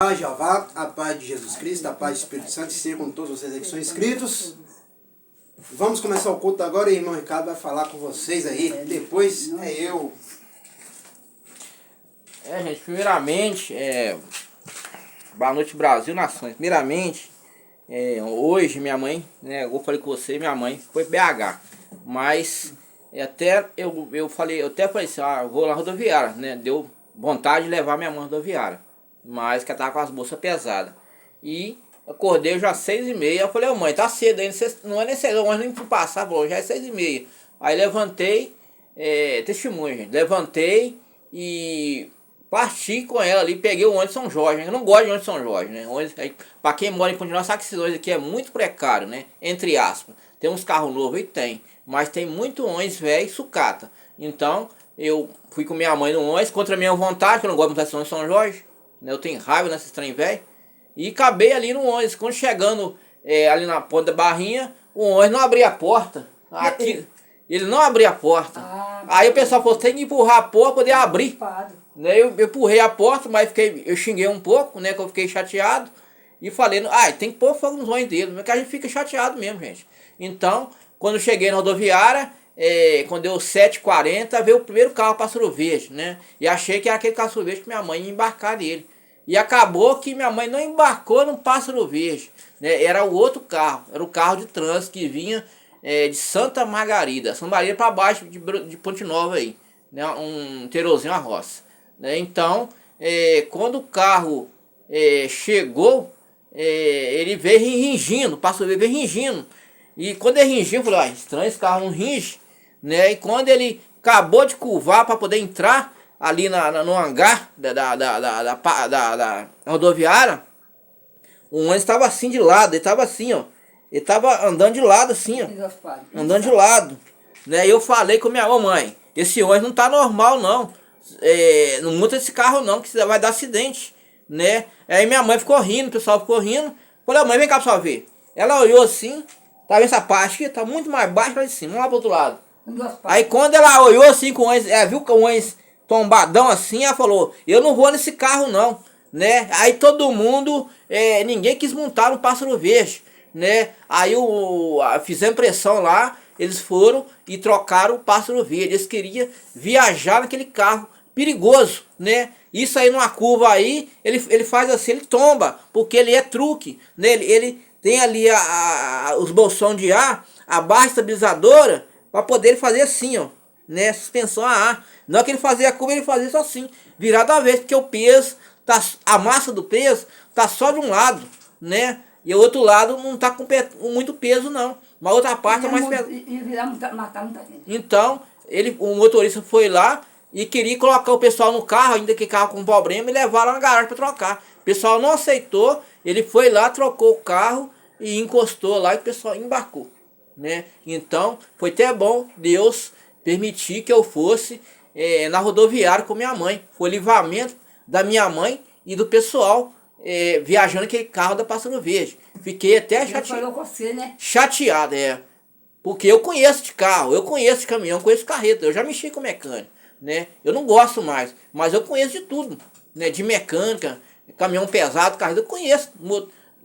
Paz de Jeová, a paz de Jesus Cristo, a paz do Espírito Santo, esteja com todos vocês aí que são inscritos. Vamos começar o culto agora e o irmão Ricardo vai falar com vocês aí, depois é eu. Gente, primeiramente, boa noite Brasil, nações. Primeiramente, hoje minha mãe, né, eu falei com você, minha mãe foi BH, mas até eu falei assim, eu vou lá rodoviária, né, deu vontade de levar minha mãe rodoviária, mas que ela tava com as bolsas pesadas. E acordei já às 6h30, eu falei, mãe, tá cedo ainda, não é nem 6 horas, nem fui passar, falou, já é 6h30. Aí levantei, testemunho, gente, levantei e parti com ela ali, peguei o ônibus São Jorge, né? Eu não gosto de ônibus São Jorge, né? Para quem mora em Ponte Nova, sabe que esses ônibus aqui é muito precário, né? Entre aspas. Tem uns carros novos e tem, mas tem muito ônibus velho e sucata. Então, eu fui com minha mãe no ônibus, contra a minha vontade, que eu não gosto de montar esse ônibus São Jorge, né? Eu tenho raiva nesse trem velho. E acabei ali no ônibus. Quando chegando ali na ponta da barrinha, o ônibus não abria a porta. Aqui, ele não abria a porta. Aí o pessoal falou, tem que empurrar a porta para poder abrir. Eu empurrei a porta, mas eu xinguei um pouco, né, que eu fiquei chateado. E falei, tem que pôr fogo nos olhos dele, porque a gente fica chateado mesmo, gente. Então, quando eu cheguei na rodoviária, quando deu 7h40, veio o primeiro carro Pássaro Verde, né? E achei que era aquele Pássaro Verde que minha mãe ia embarcar nele. E acabou que minha mãe não embarcou no Pássaro Verde, né? Era o outro carro, era o carro de trânsito que vinha de Santa Margarida para baixo de Ponte Nova aí, né? Um Terozinho a roça. Então, quando o carro chegou, ele veio ringindo, o Pássaro veio ringindo. E quando ele ringiu, eu falei, estranho, esse carro não ringe, né? E quando ele acabou de curvar para poder entrar ali no hangar da rodoviária, o ônibus estava assim de lado, ele estava assim, ó. Ele estava andando de lado assim, ó. Andando de lado. Né? E eu falei com minha mãe, esse ônibus não tá normal não. Não monta esse carro não, que vai dar acidente, né? Aí minha mãe ficou rindo, o pessoal ficou rindo. Falei, mãe, vem cá pra você ver. Ela olhou assim, tá vendo essa parte aqui? Tá muito mais baixo lá de cima, vamos lá pro outro lado. Aí quando ela olhou assim com o ônibus, viu que o ônibus tombadão assim, ela falou, eu não vou nesse carro não, né? Aí todo mundo, ninguém quis montar no Pássaro Verde, né? Aí fizemos pressão lá, eles foram e trocaram o Pássaro Verde, eles queriam viajar naquele carro perigoso, né? Isso aí numa curva aí, ele faz assim, ele tomba, porque ele é truque, né? Ele tem ali os bolsões de ar, a barra estabilizadora, para poder fazer assim, ó, né? Suspensão a ar. Não é que ele fazia a curva, ele fazia isso assim, virado a vez, porque o peso, a massa do peso tá só de um lado, né? E o outro lcom não tá com muito peso não, mas a outra parte é mais pesada. Então, o motorista foi lá e queria colocar o pessoal no carro, ainda que carro com problema, e levar lá na garagem para trocar. O pessoal não aceitou, ele foi lá, trocou o carro e encostou lá e o pessoal embarcou, né? Então, foi até bom Deus permitir que eu fosse na rodoviária com minha mãe. Foi o livramento da minha mãe e do pessoal viajando aquele carro da Pássaro Verde. Fiquei até chateado. Você, né? Chateado, porque eu conheço de carro, eu conheço de caminhão, conheço carreta, eu já mexi com mecânica, né? Eu não gosto mais, mas eu conheço de tudo, né? De mecânica, caminhão pesado, carreta, eu conheço.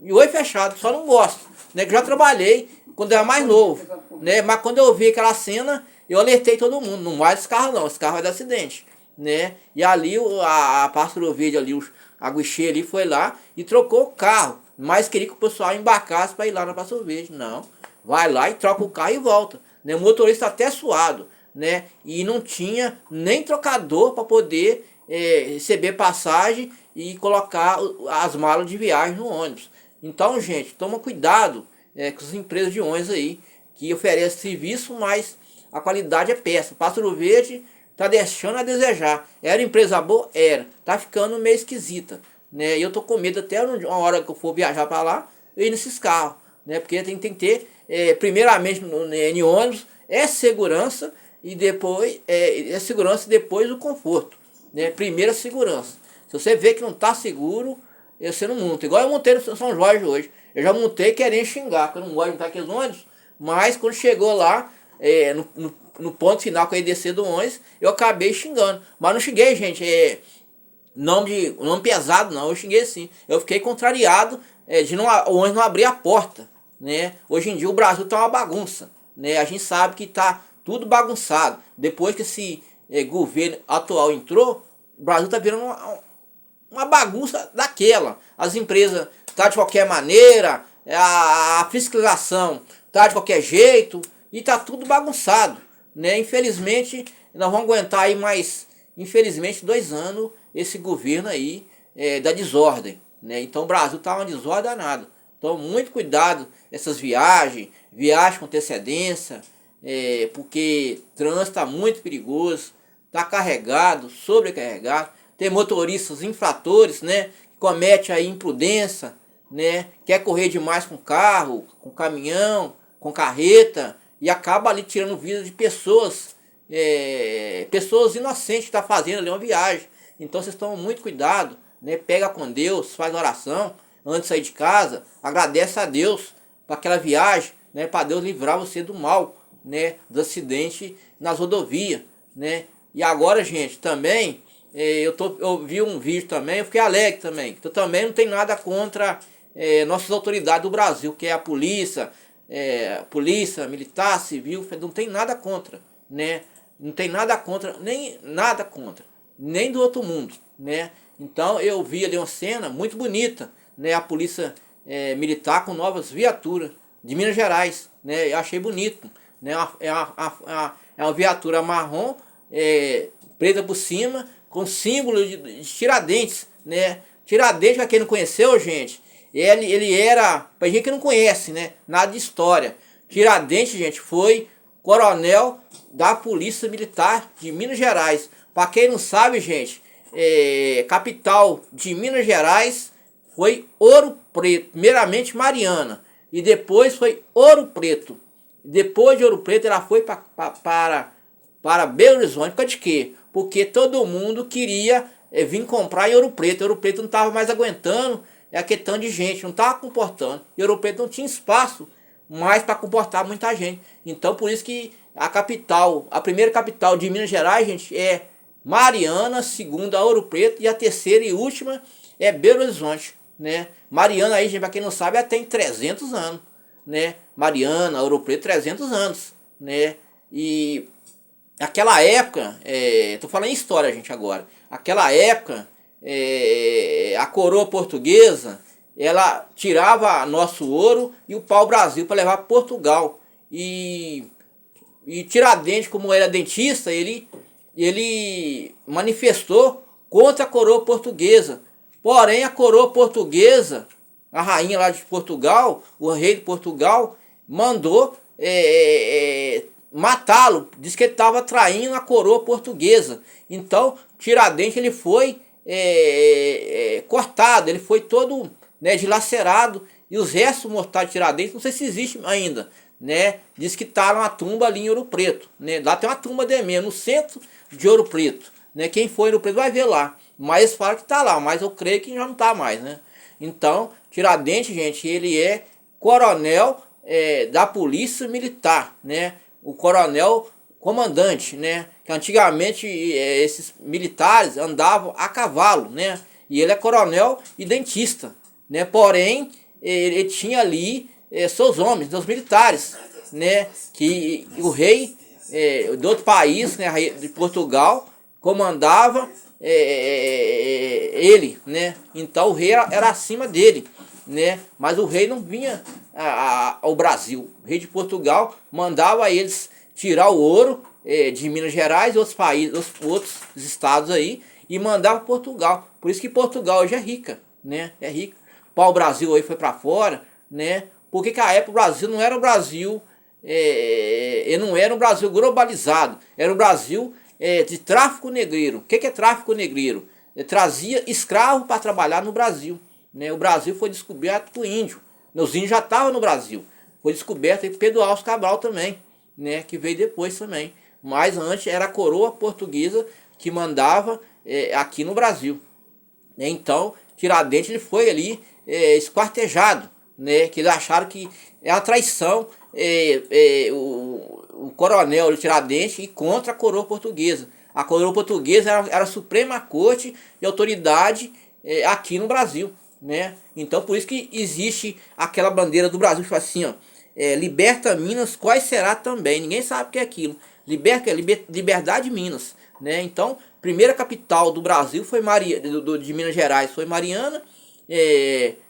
E oi fechado, só não gosto, né? Que já trabalhei quando eu era mais novo, né? Mas quando eu vi aquela cena, eu alertei todo mundo, não vai esse carro não, esse carro vai dar acidente, né? E ali a Pássaro Verde ali, a guichê ali foi lá e trocou o carro, mas queria que o pessoal embarcasse para ir lá na Pássaro Verde. Não, vai lá e troca o carro e volta, né? O motorista até suado, né? E não tinha nem trocador para poder receber passagem e colocar as malas de viagem no ônibus. Então, gente, toma cuidado com as empresas de ônibus aí, que oferecem serviço, mas a qualidade é péssima. Pássaro Verde tá deixando a desejar. Era empresa boa? Era. Tá ficando meio esquisita, né? E eu tô com medo até uma hora que eu for viajar para lá, eu ir nesses carros, né? Porque tem que ter, primeiramente em ônibus, segurança e depois segurança e depois o conforto, né? Primeiro a segurança. Se você vê que não tá seguro, você não monta. Igual eu montei no São Jorge hoje. Eu já montei querendo xingar, porque eu não gosto de montar aqueles ônibus, mas quando chegou lá, no ponto final que eu ia descer do ônibus, eu acabei xingando. Mas não xinguei, gente, nome pesado não, eu xinguei sim. Eu fiquei contrariado de o ônibus não abrir a porta, né? Hoje em dia o Brasil tá uma bagunça, né? A gente sabe que tá tudo bagunçado. Depois que esse governo atual entrou, o Brasil tá virando uma bagunça daquela. As empresas tá de qualquer maneira, a fiscalização tá de qualquer jeito e tá tudo bagunçado, né? Infelizmente nós vamos aguentar aí mais, infelizmente, 2 anos esse governo aí da desordem, né? Então o Brasil tá uma desordem danada. Então muito cuidado essas viagens com antecedência, porque o trânsito está muito perigoso, está carregado, sobrecarregado. Tem motoristas infratores, né, que cometem aí imprudência, né, quer correr demais com carro, com caminhão, com carreta e acaba ali tirando vida de pessoas, pessoas inocentes que estão fazendo ali uma viagem. Então vocês tomam muito cuidado, né, pega com Deus, faz oração antes de sair de casa, agradece a Deus para aquela viagem, né, para Deus livrar você do mal, né, do acidente nas rodovias, né. E agora, gente, também eu vi um vídeo também, eu fiquei alegre também. Eu também não tenho nada contra nossas autoridades do Brasil, que é a polícia, polícia, militar, civil, não tem nada contra, né? Não tem nada contra, nem do outro mundo, né? Então eu vi ali uma cena muito bonita, né? A polícia militar com novas viaturas de Minas Gerais, né? Eu achei bonito, né? É uma viatura marrom, preta por cima, com símbolo de Tiradentes, né? Tiradentes, para quem não conheceu, gente, ele era, para gente que não conhece, né, nada de história. Tiradentes, gente, foi coronel da Polícia Militar de Minas Gerais. Para quem não sabe, gente, capital de Minas Gerais foi Ouro Preto, primeiramente Mariana, e depois foi Ouro Preto. Depois de Ouro Preto ela foi para Belo Horizonte. Por causa de quê? Porque todo mundo queria vir comprar em Ouro Preto. Ouro Preto não estava mais aguentando aquele tanto de gente, não estava comportando. E Ouro Preto não tinha espaço mais para comportar muita gente. Então por isso que a primeira capital de Minas Gerais, gente, é Mariana, a segunda Ouro Preto e a terceira e última é Belo Horizonte, né? Mariana aí, gente, para quem não sabe, ela tem 300 anos, né? Mariana, Ouro Preto, 300 anos, né? E aquela época, tô falando em história, gente, agora. Aquela época, a coroa portuguesa, ela tirava nosso ouro e o pau-brasil para levar para Portugal. E Tiradentes, como era dentista, ele manifestou contra a coroa portuguesa. Porém, a coroa portuguesa, a rainha lá de Portugal, o rei de Portugal, mandou matá-lo. Diz que ele estava traindo a coroa portuguesa. Então, Tiradentes ele foi cortado, ele foi todo, né, dilacerado. E os restos mortais de Tiradentes, não sei se existe ainda, né? Diz que está numa tumba ali em Ouro Preto, né? Lá tem uma tumba de mesmo, no centro de Ouro Preto, né? Quem for em Ouro Preto vai ver lá. Mas eles falam que está lá, mas eu creio que já não está mais, né? Então, Tiradentes, gente, ele é coronel da Polícia Militar, né? O coronel comandante, né? Que antigamente esses militares andavam a cavalo, né? E ele é coronel e dentista, né? Porém, ele tinha ali seus homens, seus militares, né? Que o rei de outro país, né? De Portugal, comandava ele, né? Então o rei era acima dele, né? Mas o rei não vinha ao Brasil. O rei de Portugal mandava eles tirar o ouro de Minas Gerais e outros países, outros estados aí, e mandava para Portugal. Por isso que Portugal hoje é rica, né? É rica. O pau-brasil aí foi para fora, né? Porque que a época o Brasil não era o Brasil, não era um Brasil globalizado, era um Brasil de tráfico negreiro. O que é tráfico negreiro? Trazia escravo para trabalhar no Brasil, né? O Brasil foi descoberto por índio. Os índios já estavam no Brasil. Foi descoberto aí por Pedro Álvares Cabral também, né? Que veio depois também. Mas antes era a coroa portuguesa que mandava aqui no Brasil. Então, Tiradentes ele foi ali esquartejado, né? Que eles acharam que é uma traição o coronel Tiradentes ir contra a coroa portuguesa. A coroa portuguesa era a Suprema Corte de autoridade aqui no Brasil, né? Então por isso que existe aquela bandeira do Brasil que fala assim, ó, liberta Minas, quais será também. Ninguém sabe o que é aquilo. Liberdade de Minas, né? Então, primeira capital do Brasil foi de Minas Gerais foi Mariana,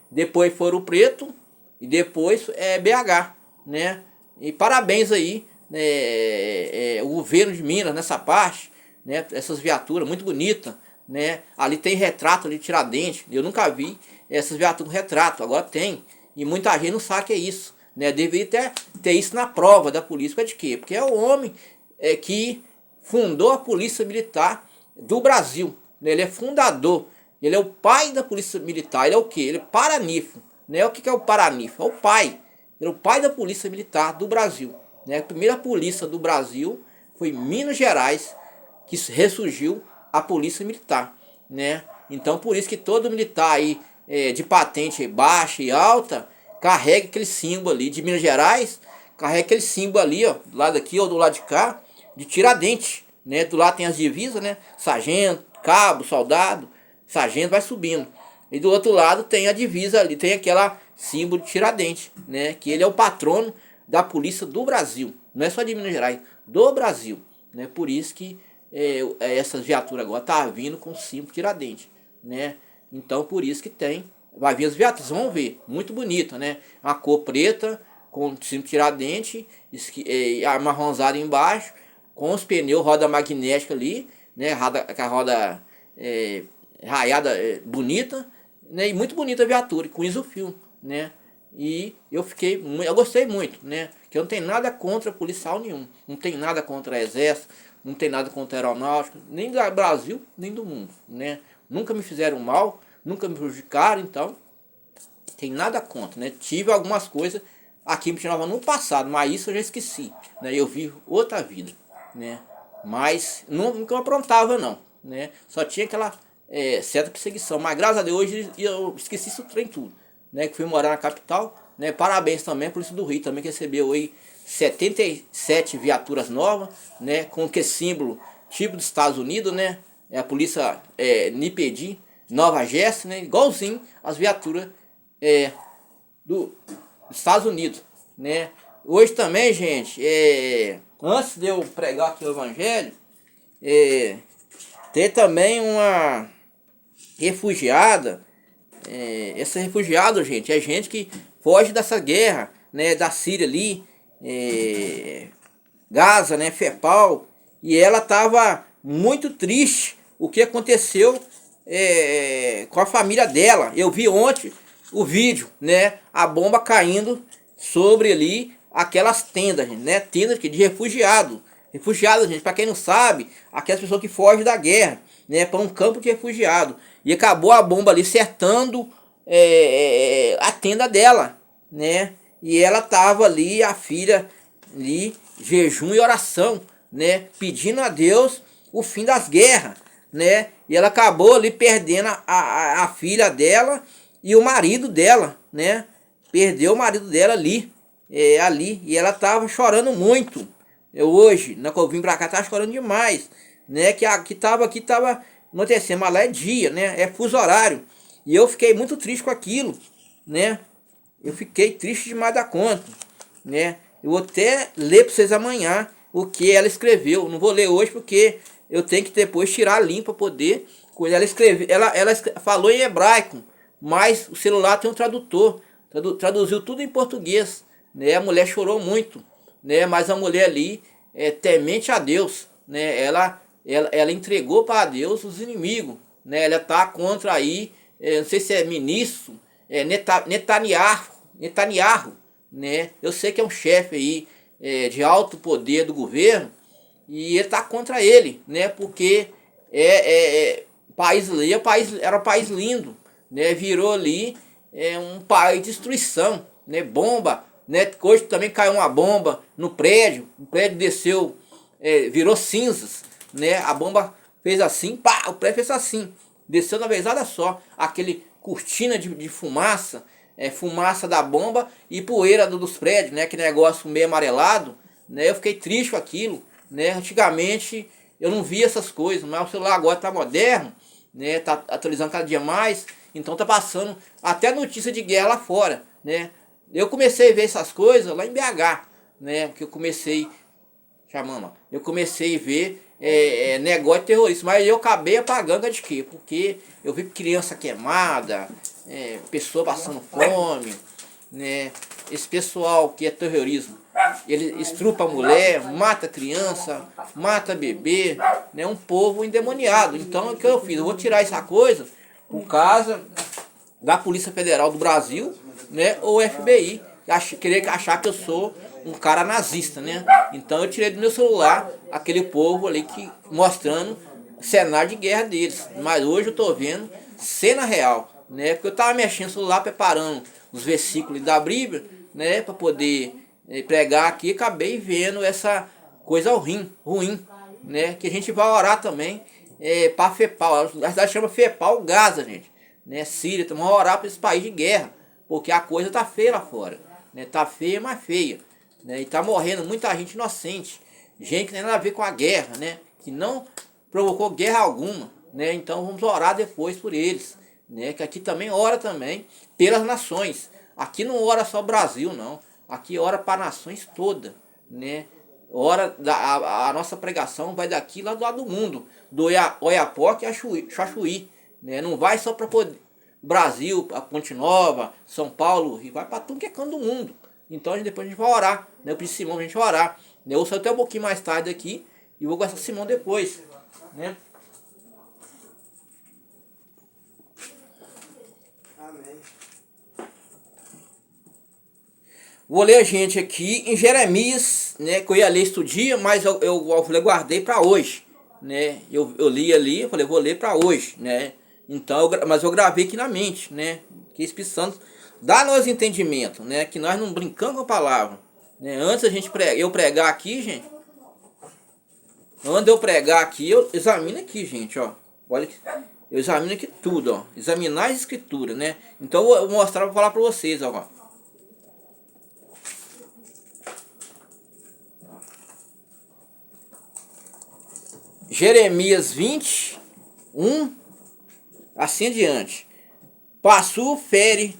depois foi Ouro Preto e depois BH, né? E parabéns aí, o governo de Minas nessa parte, né? Essas viaturas muito bonitas, né? Ali tem retrato ali de Tiradentes. Eu nunca vi essas viaturas com retrato, agora tem. E muita gente não sabe o que é isso, né? Deveria ter isso na prova da polícia. De quê? Porque é o homem que fundou a Polícia Militar do Brasil, né? Ele é fundador, ele é o pai da Polícia Militar. Ele é o quê? Ele é paranifo, né? O que é o paranifo? É o pai. Ele é o pai da Polícia Militar do Brasil, né? A primeira polícia do Brasil foi em Minas Gerais, que ressurgiu a Polícia Militar, né? Então por isso que todo militar aí de patente baixa e alta carrega aquele símbolo ali de Minas Gerais, carrega aquele símbolo ali, ó, do lado aqui ou do lado de cá, de Tiradentes, né? Do lado tem as divisas, né? Sargento, cabo, soldado, sargento vai subindo. E do outro lado tem a divisa ali, tem aquela símbolo de Tiradentes, né? Que ele é o patrono da polícia do Brasil. Não é só de Minas Gerais, do Brasil, né? Por isso que essas viaturas agora tá vindo com símbolo Tiradentes, né? Então por isso que vai vir as viaturas, vão ver, muito bonita, né? Uma cor preta com símbolo Tiradentes, amarronzada embaixo, com os pneus, roda magnética ali, né? A roda raiada bonita, né? E muito bonita a viatura, com isofilme, né? E eu gostei muito, né? Que eu não tenho nada contra policial nenhum, não tenho nada contra exército, não tenho nada contra aeronáutica, nem do Brasil, nem do mundo, né? Nunca me fizeram mal, nunca me prejudicaram, então tem nada contra, né? Tive algumas coisas aqui em Nova no passado, mas isso eu já esqueci, né? Eu vi outra vida, né? Mas nunca eu aprontava não, né? Só tinha aquela certa perseguição, mas graças a Deus hoje eu esqueci isso trem tudo, né? Que fui morar na capital, né? Parabéns também por isso do Rio, também que recebeu aí 77 viaturas novas, né? Com que símbolo tipo dos Estados Unidos, né? A polícia NIPED, Nova Jersey, né? Igualzinho as viaturas dos Estados Unidos, né? Hoje também, gente, antes de eu pregar aqui o evangelho, tem também uma refugiada. Essa refugiada, gente, é gente que foge dessa guerra, né? Da Síria ali, Gaza, né? Fepal, e ela estava muito triste o que aconteceu com a família dela. Eu vi ontem o vídeo, né? A bomba caindo sobre ali aquelas tendas, gente, né? Tendas de refugiado. Refugiado, gente, para quem não sabe, aquelas pessoas que fogem da guerra, né? Para um campo de refugiado. E acabou a bomba ali acertando a tenda dela, né? E ela tava ali, a filha ali, jejum e oração, né? Pedindo a Deus o fim das guerras, né? E ela acabou ali perdendo a filha dela e o marido dela, né? Perdeu o marido dela ali, e ela tava chorando muito. Hoje, na que eu vim pra cá, tava chorando demais, né? Que aqui tava anoitecendo, mas lá é dia, né? É fuso horário. E eu fiquei muito triste com aquilo, né? Eu fiquei triste demais da conta, né? Eu vou até ler para vocês amanhã o que ela escreveu. Não vou ler hoje porque eu tenho que depois tirar a limpa para poder. Quando ela escreveu, ela falou em hebraico, mas o celular tem um tradutor. Traduziu tudo em português, né? A mulher chorou muito, né? Mas a mulher ali temente a Deus, né? Ela entregou para Deus os inimigos, né? Ela tá contra aí, não sei se é ministro, Netanyahu, né? Eu sei que é um chefe aí de alto poder do governo e ele tá contra ele, né? Porque país ali era um país lindo, né? Virou ali um país de destruição, né? Bomba, né? Hoje também caiu uma bomba no prédio, o prédio desceu, virou cinzas, né? A bomba fez assim, pá, o prédio fez assim, desceu na vezada só, aquele cortina de fumaça, fumaça da bomba e poeira dos prédios, né? Que negócio meio amarelado, né? Eu fiquei triste com aquilo, né? Antigamente eu não via essas coisas, mas o celular agora tá moderno, né? Tá atualizando cada dia mais, então tá passando até notícia de guerra lá fora, né? Eu comecei a ver essas coisas lá em BH, né? Que eu comecei a ver negócio terrorista, mas eu acabei apagando de quê? Porque eu vi criança queimada, pessoa passando fome, né? Esse pessoal que é terrorismo, ele estrupa a mulher, mata criança, mata bebê, né? Um povo endemoniado. Então o que eu fiz? Eu vou tirar essa coisa por causa da Polícia Federal do Brasil, né? Ou FBI, querer achar que eu sou um cara nazista, né? Então eu tirei do meu celular aquele povo ali que mostrando cenário de guerra deles. Mas hoje eu tô vendo cena real, né? Porque eu tava mexendo no celular preparando os versículos da Bíblia, né? Para poder pregar aqui, e acabei vendo essa coisa ruim, né? Que a gente vai orar também para FEPAL. A cidade chama FEPAL Gaza, gente, né? Síria, então vamos orar para esse país de guerra, porque a coisa tá feia lá fora, né? Tá feia, mas feia, né? E tá morrendo muita gente inocente, gente que nem nada a ver com a guerra, né? Que não provocou guerra alguma, né? Então vamos orar depois por eles, né? Que aqui também ora também pelas nações. Aqui não ora só o Brasil, não. Aqui ora para nações todas, né? Ora a nossa pregação vai daqui lá do lado do mundo, do Oiapoque a Chachuí, né? Não vai só para Brasil, a Ponte Nova, São Paulo, Rio, vai para tudo que é canto do mundo. Então depois a gente vai orar, né? Eu preciso de Simão, a gente vai orar, né? Eu saio até um pouquinho mais tarde aqui e vou gastar Simão depois, né? Amém. Vou ler a gente aqui em Jeremias, né? Que eu ia ler isso dia, mas eu guardei para hoje, né? Eu li ali, eu falei, vou ler para hoje, né? Então, mas eu gravei aqui na mente, né? Que Espírito Santo dá-nos entendimento, né? Que nós não brincamos com a palavra, né? Antes eu pregar aqui, gente. Antes de eu pregar aqui, eu examino aqui, gente, ó. Olha, eu examino aqui tudo, ó. Examinar as escrituras, né? Então eu vou mostrar para falar para vocês, ó. Jeremias 20, 1, assim adiante. Passu fere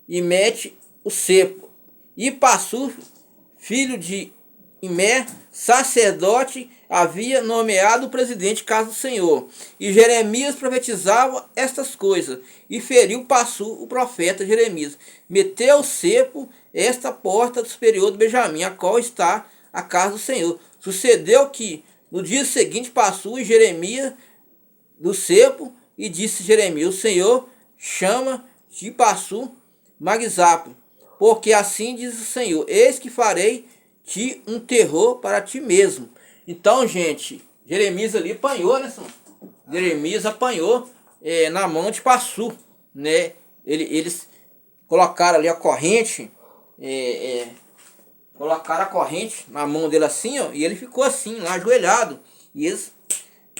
e mete o cepo. E Passu, filho de Imé, sacerdote, havia nomeado o presidente casa do Senhor. E Jeremias profetizava estas coisas. E feriu Passu, o profeta Jeremias. Meteu o cepo esta porta superior do Benjamim, a qual está a casa do Senhor. Sucedeu que no dia seguinte Passu e Jeremias do cepo, e disse Jeremias: o Senhor chama de Passu Magzap, porque assim diz o Senhor: eis que farei ti um terror para ti mesmo. Então, gente, Jeremias ali apanhou, né? Jeremias apanhou na mão de Passu, né? Eles colocaram ali a corrente, colocaram a corrente na mão dele assim, ó, e ele ficou assim, lá ajoelhado. E eles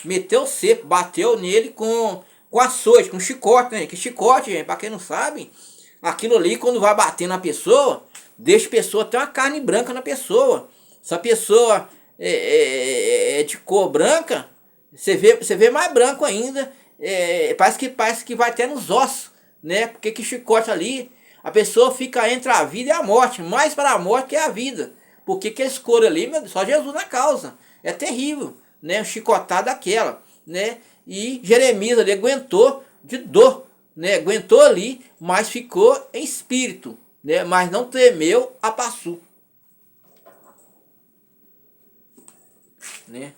meteu o cepo, bateu nele com açoite, com chicote, né? Que chicote, gente, pra quem não sabe, aquilo ali quando vai bater na pessoa, deixa a pessoa ter uma carne branca na pessoa. Se a pessoa é de cor branca, você vê mais branco ainda, parece que vai até nos ossos, né? Porque que chicote ali, a pessoa fica entre a vida e a morte, mais para a morte que a vida. Porque que esse couro ali, só Jesus na causa. É terrível, né? Chicotada daquela, né? E Jeremias ali aguentou de dor, né? Aguentou ali, mas ficou em espírito, né? Mas não temeu a Passu, né?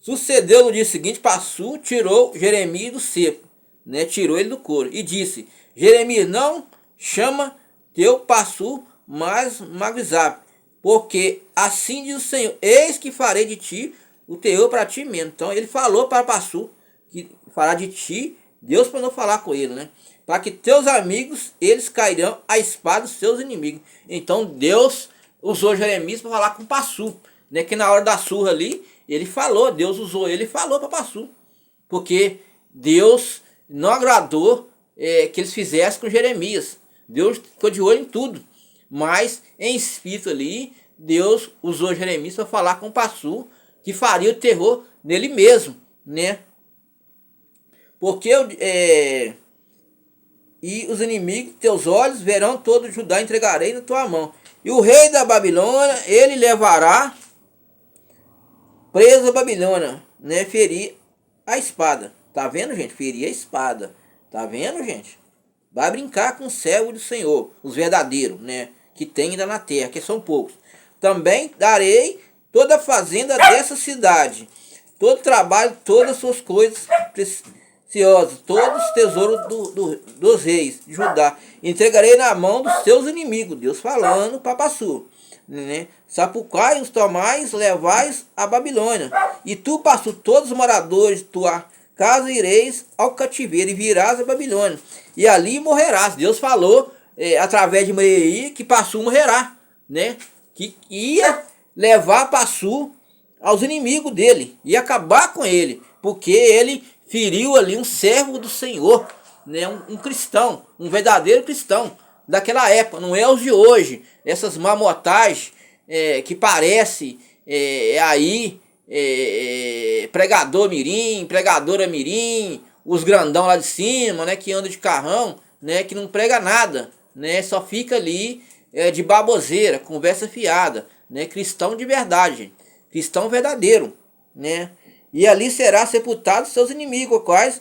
Sucedeu no dia seguinte, Passu tirou Jeremias do cepo, né? Tirou ele do couro e disse: Jeremias, não chama teu Passu mais Magzap, porque assim diz o Senhor: eis que farei de ti o terror para ti mesmo. Então ele falou para Passu que fará de ti, Deus para não falar com ele, né? Para que teus amigos, eles cairão à espada dos seus inimigos. Então Deus usou Jeremias para falar com Passu, né? Que na hora da surra ali, ele falou, Deus usou ele e falou para Passu, porque Deus não agradou que eles fizessem com Jeremias. Deus ficou de olho em tudo, mas em espírito ali, Deus usou Jeremias para falar com o Passu que faria o terror nele mesmo, né? Porque e os inimigos, teus olhos verão todo Judá, entregarei na tua mão. E o rei da Babilônia, ele levará preso a Babilônia, né? Ferir a espada. Tá vendo, gente? Ferir a espada. Tá vendo, gente? Vai brincar com o servo do Senhor, os verdadeiros, né? Que tem ainda na terra, que são poucos. Também darei toda a fazenda dessa cidade, todo o trabalho, todas as suas coisas preciosas, todos os tesouros dos reis de Judá. Entregarei na mão dos seus inimigos. Deus falando para Passu, né? Sapucai os tomais, levais a Babilônia. E tu, Passu, todos os moradores de tua casa ireis ao cativeiro e virás a Babilônia. E ali morrerás. Deus falou através de Mereia que Passu morrerá, né? Que ia levar Passu aos inimigos dele, ia acabar com ele, porque ele feriu ali um servo do Senhor, né? Um cristão, um verdadeiro cristão daquela época, não é os de hoje, essas mamotagens que parece pregador mirim, pregadora mirim, os grandão lá de cima, né, que anda de carrão, né, que não prega nada, né, só fica ali de baboseira, conversa fiada, né, cristão de verdade, cristão verdadeiro, né, e ali será sepultado seus inimigos, quais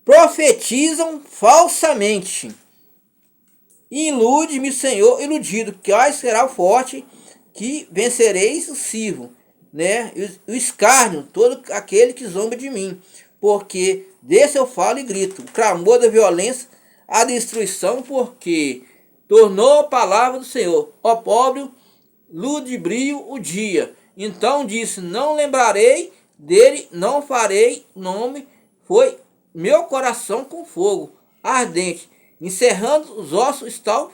profetizam falsamente. Ilude-me, Senhor, iludido, quais será o forte que vencereis o sirvo, né, o escárnio, todo aquele que zomba de mim, porque desse eu falo e grito, o clamor da violência, a destruição, porque tornou a palavra do Senhor, ó pobre, ludibrio o dia. Então disse, não lembrarei dele, não farei nome, foi meu coração com fogo ardente, encerrando os ossos está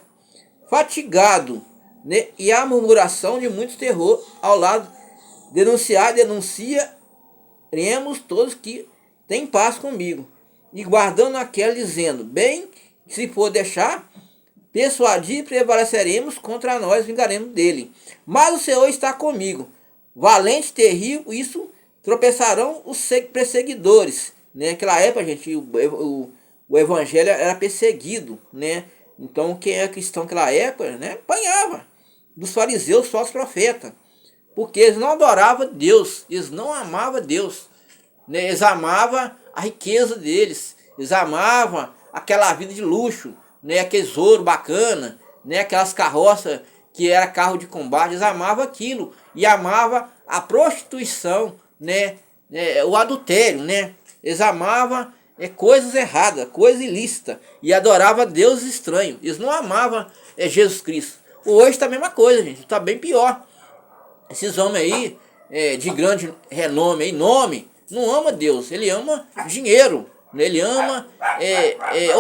fatigado, né? E a murmuração de muitos terror ao lado, denunciaremos todos que têm paz comigo, e guardando aquela dizendo, bem, se for deixar, persuadir, prevaleceremos contra nós, vingaremos dele. Mas o Senhor está comigo, valente, terrível, isso tropeçarão os perseguidores. Né? Naquela época, gente, o evangelho era perseguido, né? Então quem era cristão naquela época, né, apanhava dos fariseus, falsos profetas, porque eles não adoravam Deus, eles não amavam Deus, né? Eles amavam a riqueza deles, eles amavam aquela vida de luxo, né? Aqueles ouro bacana, né? Aquelas carroças que era carro de combate, eles amavam aquilo e amavam a prostituição, né? O adultério, né? Eles amavam coisas erradas, coisas ilícitas, e adoravam deuses estranhos. Eles não amavam Jesus Cristo. Hoje está a mesma coisa, gente, está bem pior. Esses homens aí, de grande renome, aí, nome, não ama Deus, ele ama dinheiro, né? Ele ama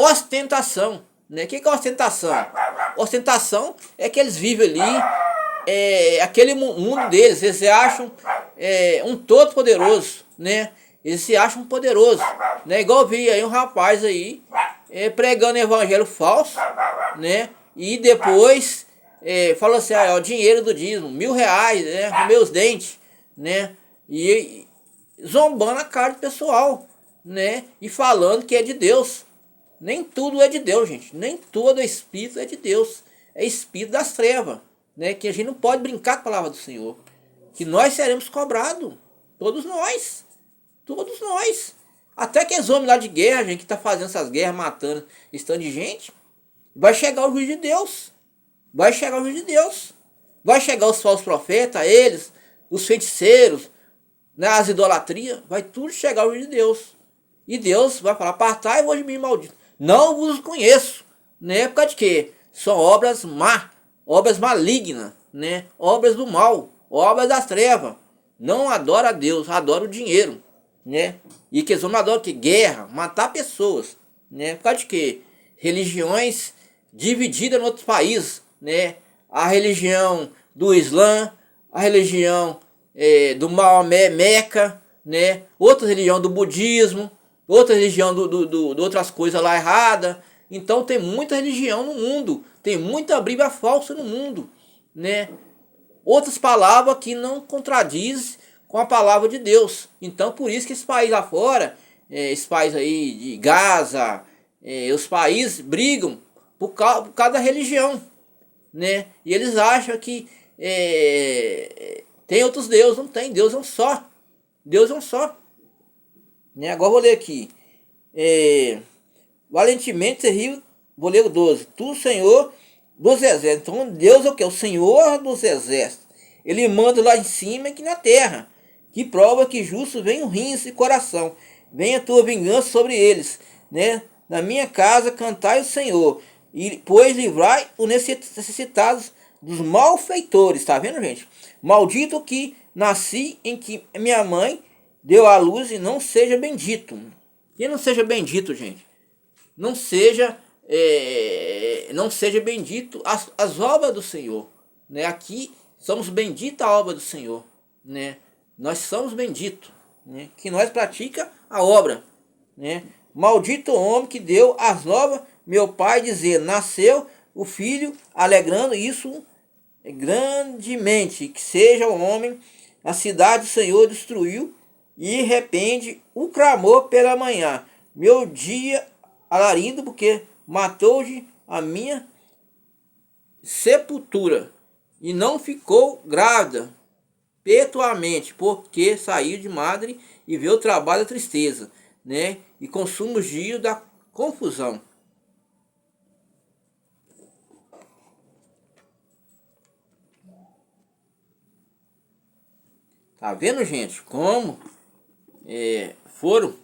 ostentação. Né? O que é ostentação? Ostentação é que eles vivem ali, aquele mundo deles, eles se acham um todo poderoso, né? Eles se acham poderosos, né? Igual eu vi aí um rapaz aí pregando evangelho falso, né? E depois falou assim, ó, o dinheiro do dízimo, R$1.000, né? Com meus dentes, né? E zombando a cara do pessoal, né? E falando que é de Deus. Nem tudo é de Deus, gente. Nem todo espírito é de Deus. É espírito das trevas, né? Que a gente não pode brincar com a palavra do Senhor. Que nós seremos cobrados. Todos nós. Todos nós. Até aqueles homens lá de guerra, gente, que está fazendo essas guerras, matando, estando de gente. Vai chegar o juiz de Deus. Vai chegar o juiz de Deus. Vai chegar os falsos profetas, eles, os feiticeiros, né, as idolatrias. Vai tudo chegar o juiz de Deus. E Deus vai falar, apartai vos de mim, maldito. Não vos conheço. Né? Por causa de quê? São obras obras malignas, né? Obras do mal, obras das trevas. Não adora a Deus, adora o dinheiro, né? E que eles não adoram que guerra, matar pessoas, né? Por causa de quê? Religiões divididas em outros países, né? A religião do Islã, a religião do Maomé, Meca, né? Outra religião do budismo, outra religião de outras coisas lá erradas. Então tem muita religião no mundo, tem muita Bíblia falsa no mundo, né? outras palavras que não contradizem com a palavra de Deus. Então por isso que esse país lá fora, esse país aí de Gaza, os países brigam por causa da religião, né? E eles acham que tem outros deuses. Não tem, Deus é um só. Deus é um só, né? Agora eu vou ler aqui. Valentemente riu, vou ler o 12. Tu, Senhor dos exércitos. Então Deus é o que? O Senhor dos exércitos. Ele manda lá em cima e aqui na terra, que prova que justo vem o rins e coração. Venha a tua vingança sobre eles, né? Na minha casa cantai o Senhor, e pois livrai os necessitados dos malfeitores. Tá vendo, gente? Maldito que nasci em que minha mãe deu à luz, e não seja bendito. E não seja bendito, gente. Não seja bendito as obras do Senhor, né? Aqui somos benditos a obra do Senhor, né? Nós somos benditos, né? Que nós pratica a obra, né? Maldito o homem que deu as novas, meu pai dizendo, nasceu o filho, alegrando isso grandemente, que seja o homem, a cidade do Senhor destruiu, e arrepende o clamor pela manhã, meu dia alarindo, porque matou-de a minha sepultura, e não ficou grávida perpetuamente, porque saiu de madre e vê o trabalho da tristeza, né? E consuma os dias da confusão. Tá vendo, gente, como foram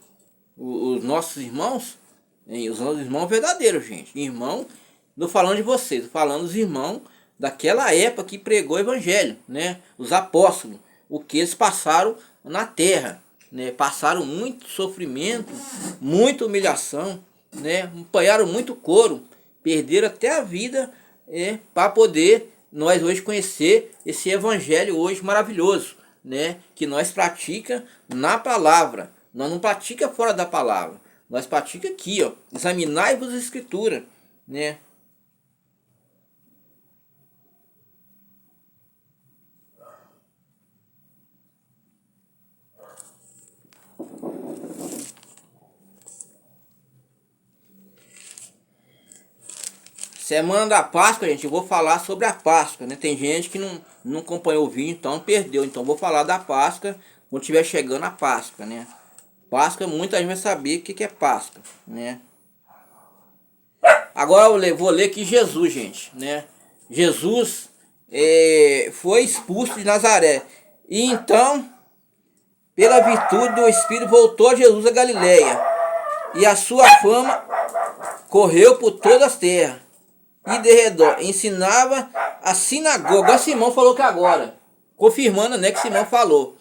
os nossos irmãos, os nossos irmãos verdadeiros, gente. Irmão, não falando de vocês, tô falando dos irmãos daquela época que pregou o evangelho, né? Os apóstolos, o que eles passaram na terra, né? Passaram muito sofrimento, muita humilhação, né? Apanharam muito couro, perderam até a vida, para poder nós hoje conhecer esse evangelho hoje maravilhoso, né? Que nós pratica na palavra. Nós não pratica fora da palavra. Nós pratica aqui, ó. Examinai-vos a escritura, né? Semana da Páscoa, gente, eu vou falar sobre a Páscoa, né? Tem gente que não acompanhou o vídeo, então perdeu. Então vou falar da Páscoa quando estiver chegando a Páscoa, né? Páscoa, muita gente vai saber o que é Páscoa, né? Agora eu vou ler aqui Jesus, gente, né? Jesus foi expulso de Nazaré. E então, pela virtude do Espírito, voltou Jesus a Galileia. E a sua fama correu por todas as terras e de redor. Ensinava a sinagoga. A Simão falou que agora. Confirmando, né, que Simão falou.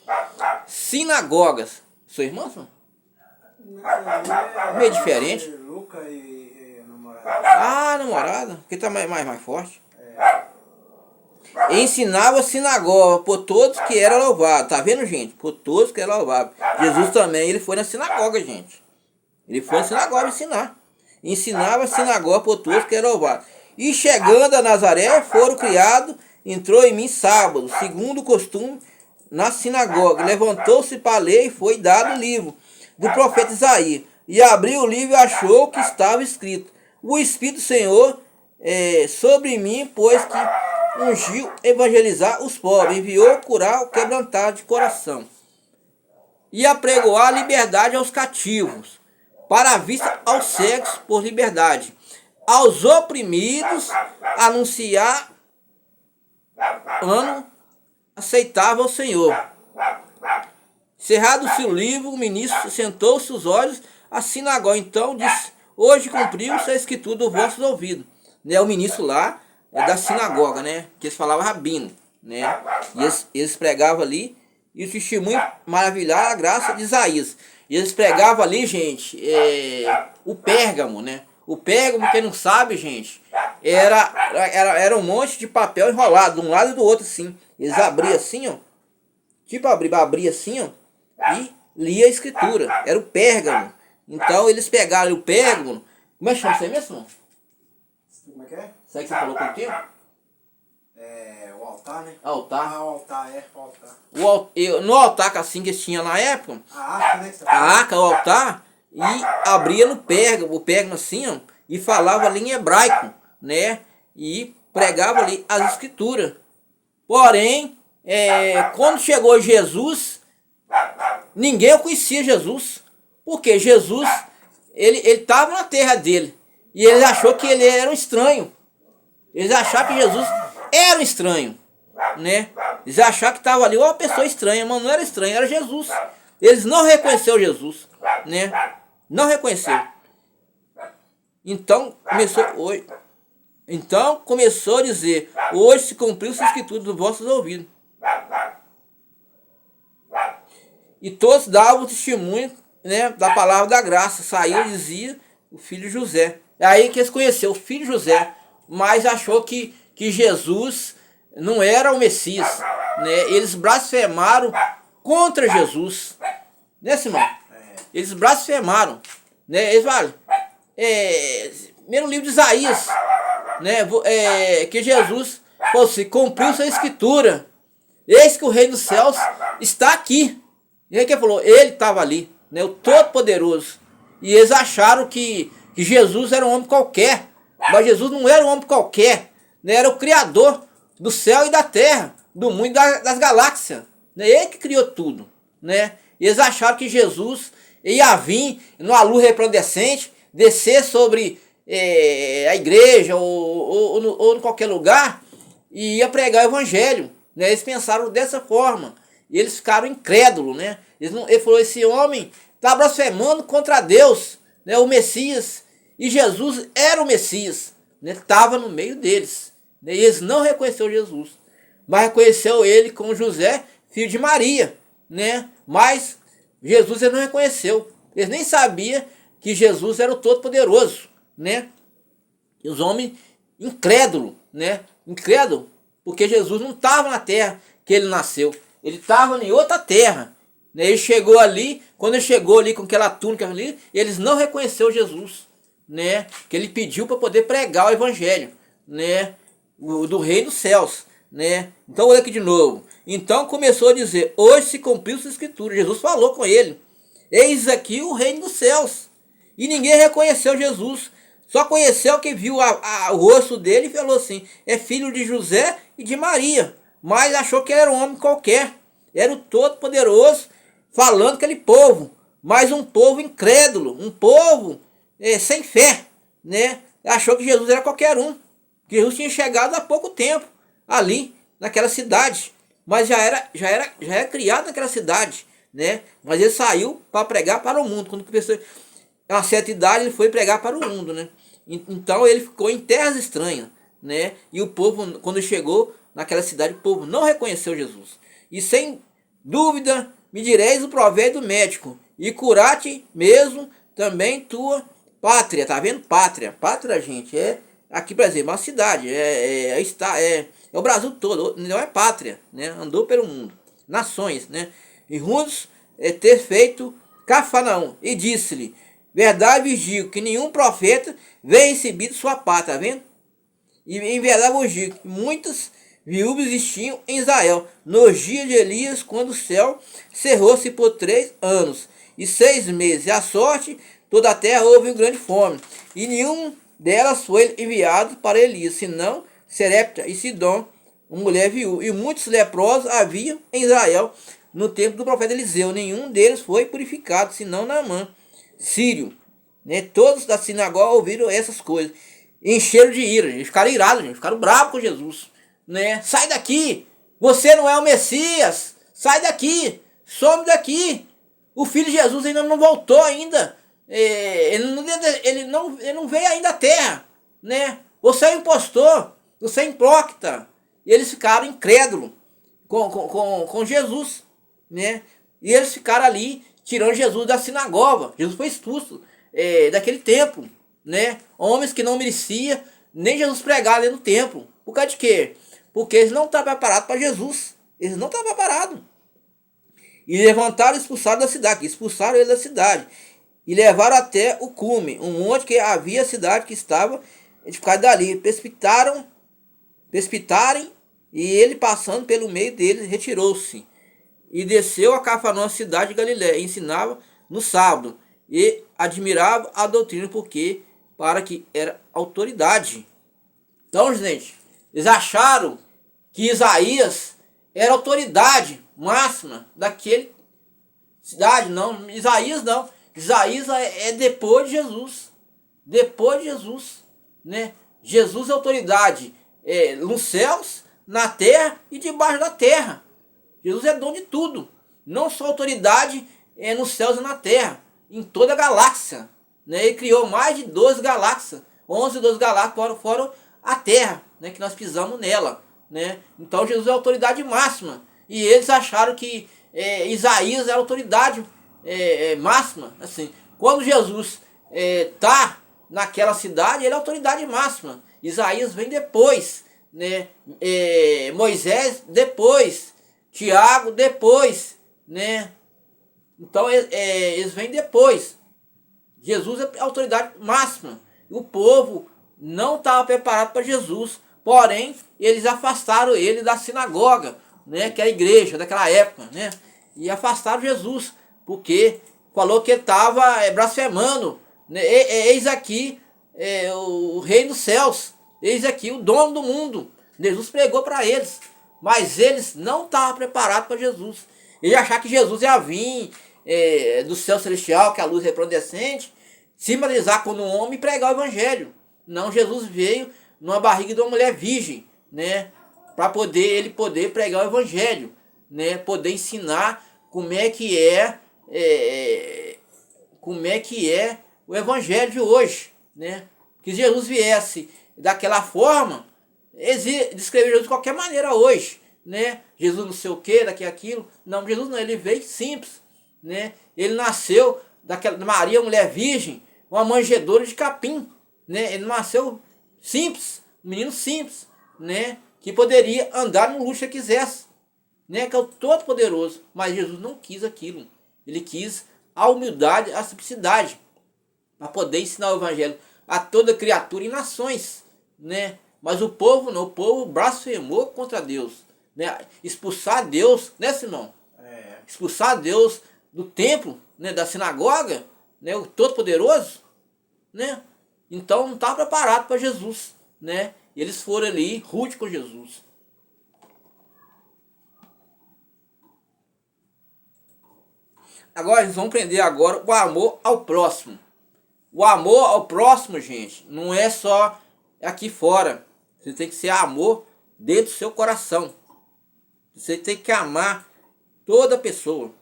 Sinagogas. Sua irmã, Simão? Meio diferente. Luca e namorada. Ah, namorada. Porque tá mais forte. Ensinava a sinagoga por todos que era louvado. Tá vendo, gente? Por todos que era louvado. Jesus também, ele foi na sinagoga, gente. Ele foi na sinagoga ensinar. Ensinava a sinagoga por todos que era louvado. E chegando a Nazaré, foram criados, entrou em mim sábado, segundo o costume, na sinagoga. Levantou-se para ler e foi dado o livro do profeta Isaías. E abriu o livro e achou que estava escrito: o Espírito do Senhor sobre mim, pois que ungiu evangelizar os pobres, enviou curar o quebrantado de coração, e apregoar a liberdade aos cativos, para a vista aos cegos por liberdade, aos oprimidos anunciar ano aceitável ao Senhor. Cerrado-se o livro, o ministro sentou-se os olhos à sinagoga. Então disse: hoje cumpriu-se a escritura dos vossos ouvidos. Né, o ministro lá da sinagoga, né? Que eles falavam rabino, né? E eles pregavam ali, e o testemunho maravilhar a graça de Isaías. E eles pregavam ali, gente, o Pérgamo, né? O Pérgamo, quem não sabe, gente, era um monte de papel enrolado de um lado e do outro, assim. Eles abriam assim, ó. Tipo, abria assim, ó. E lia a escritura. Era o Pérgamo. Então eles pegaram o Pérgamo. Como é que chama isso aí mesmo? Como é que é? Sabe o que você falou contigo? o altar, né? Altar. Ah, o altar, o altar. No altar assim que tinha na época, A arca, né? a arca, o altar, e abria no pérgamo assim, ó, e falava ali em hebraico, né? E pregava ali as escrituras. Porém, quando chegou Jesus, ninguém conhecia Jesus, porque Jesus, ele estava na terra dele, e eles achou que ele era um estranho. Eles acharam que Jesus era um estranho, né? Eles acharam que estava ali uma pessoa estranha, mas não era estranho, era Jesus. Eles não reconheceram Jesus, né? Não reconheceu. Então começou a dizer: hoje se cumpriu essa escritura dos vossos ouvidos. E todos davam testemunho, né, da palavra da graça. Saiu e dizia o filho José. É aí que eles conheceram o filho José, mas achou que Jesus não era o Messias, né? Eles blasfemaram contra Jesus, né, Simão? Eles blasfemaram, né? Eles falam, primeiro livro de Isaías, né? Que Jesus falou assim: cumpriu sua escritura, eis que o Rei dos Céus está aqui. E aí que ele falou, ele estava ali, né? O Todo-Poderoso. E eles acharam que Jesus era um homem qualquer, mas Jesus não era um homem qualquer, né? Era o Criador do céu e da terra, do mundo e das galáxias, né? Ele que criou tudo, né? E eles acharam que Jesus ia vir numa luz resplandecente, descer sobre a igreja ou em qualquer lugar e ia pregar o evangelho, né? Eles pensaram dessa forma e eles ficaram incrédulos, né? Ele falou: esse homem está blasfemando contra Deus, né? O Messias, e Jesus era o Messias, né? Estava no meio deles, né? E eles não reconheceram Jesus, mas reconheceu ele como José, filho de Maria, né? Mas Jesus ele não reconheceu. Eles nem sabiam que Jesus era o Todo-Poderoso, né? E os homens incrédulos, né? Incrédulo, porque Jesus não estava na terra que ele nasceu. Ele estava em outra terra, né? Ele chegou ali, quando ele chegou ali com aquela túnica ali, eles não reconheceram Jesus, né? Que ele pediu para poder pregar o evangelho, né? Do Rei dos Céus, né? Então olha aqui de novo. Então começou a dizer: hoje se cumpriu sua escritura. Jesus falou com ele: eis aqui o Reino dos Céus. E ninguém reconheceu Jesus. Só conheceu quem viu o rosto dele e falou assim: é filho de José e de Maria. Mas achou que era um homem qualquer. Era o Todo-Poderoso falando aquele povo. Mas um povo incrédulo, um povo sem fé, né? Achou que Jesus era qualquer um. Que Jesus tinha chegado há pouco tempo ali naquela cidade. Mas já era criado naquela cidade, né? Mas ele saiu para pregar para o mundo. Quando começou a certa idade, ele foi pregar para o mundo, né? Então ele ficou em terras estranhas, né? E o povo, quando chegou naquela cidade, o povo não reconheceu Jesus. E sem dúvida me direis o provérbio do médico: e curar-te mesmo também tua pátria. Tá vendo? Pátria, gente, aqui, por exemplo, uma cidade, é o Brasil todo, não é pátria, né? Andou pelo mundo, nações, né? E Rundos ter feito Cafarnaum, e disse-lhe: verdade vos digo que nenhum profeta veio recebido sua pátria, tá vendo? E em verdade vos digo que muitas viúvas existiam em Israel nos dias de Elias, quando o céu cerrou-se por 3 anos e 6 meses, e a sorte toda a terra houve grande fome, e nenhum delas foi enviado para Elias, senão Serepta e Sidom, uma mulher viúva. E muitos leprosos haviam em Israel no tempo do profeta Eliseu. Nenhum deles foi purificado, senão Naamã, sírio, né? Todos da sinagoga ouviram essas coisas, encheram de ira, eles ficaram irados, gente, ficaram bravos com Jesus, né? Sai daqui, você não é o Messias, sai daqui, some daqui. O filho de Jesus ainda não voltou ainda, ele não veio ainda à terra, né? Você é um impostor, você é hipócrita. E eles ficaram incrédulos com Jesus, né? E eles ficaram ali tirando Jesus da sinagoga. Jesus foi expulso daquele templo, né? Homens que não mereciam nem Jesus pregar ali no templo. Por causa de quê? Porque eles não estavam preparados para Jesus. Eles não estavam preparados. E levantaram e expulsaram da cidade. Expulsaram ele da cidade. E levaram até o cume, um monte que havia a cidade que estava edificada dali. Precipitarem E ele, passando pelo meio deles, retirou-se e desceu a Cafarnaum, cidade de Galiléia, e ensinava no sábado, e admirava a doutrina, porque para que era autoridade. Então, gente, eles acharam que Isaías era autoridade máxima daquele cidade. Não, Isaías não. Isaías é depois de Jesus. Depois de Jesus, né? Jesus é autoridade nos céus, na terra e debaixo da terra. Jesus é dono de tudo. Não só autoridade nos céus e na terra, em toda a galáxia. Né? Ele criou mais de 12 galáxias. 11, 12 galáxias fora a terra, né? Que nós pisamos nela. Né? Então Jesus é a autoridade máxima. E eles acharam que Isaías é a autoridade máxima. Assim, quando Jesus está naquela cidade, ele é a autoridade máxima. Isaías vem depois. Né? Moisés depois. Tiago depois. Né? Então eles vêm depois. Jesus é a autoridade máxima. O povo não estava preparado para Jesus. Porém, eles afastaram ele da sinagoga, né, que é a igreja daquela época, né, e afastaram Jesus, porque falou que ele estava blasfemando. Né, eis aqui o rei dos céus, eis aqui o dono do mundo. Jesus pregou para eles, mas eles não estavam preparados para Jesus. Eles acharam que Jesus ia vir do céu celestial, que é a luz resplandecente, se materializar como um homem e pregar o evangelho. Não, Jesus veio numa barriga de uma mulher virgem, né, para ele poder pregar o evangelho, né, poder ensinar como é que é o evangelho de hoje, né? Que Jesus viesse daquela forma, descrever Jesus de qualquer maneira hoje, né? Jesus não sei o que, daqui aquilo. Não, Jesus não, ele veio simples, né? Ele nasceu daquela Maria, mulher virgem, uma manjedoura de capim, né? Ele nasceu simples, um menino simples, né? Que poderia andar no luxo que quisesse, né? Que é o Todo-Poderoso. Mas Jesus não quis aquilo. Ele quis a humildade, a simplicidade, para poder ensinar o evangelho a toda criatura e nações, né? Mas o povo não, o povo blasfemou contra Deus, né? Expulsar Deus, né, Simão? Expulsar Deus do templo, né, da sinagoga, né, o Todo-Poderoso, né? Então não estava preparado para Jesus, né? Eles foram ali rude com Jesus. Agora eles vão aprender agora o amor ao próximo. O amor ao próximo, gente, não é só aqui fora. Você tem que ser amor dentro do seu coração. Você tem que amar toda pessoa.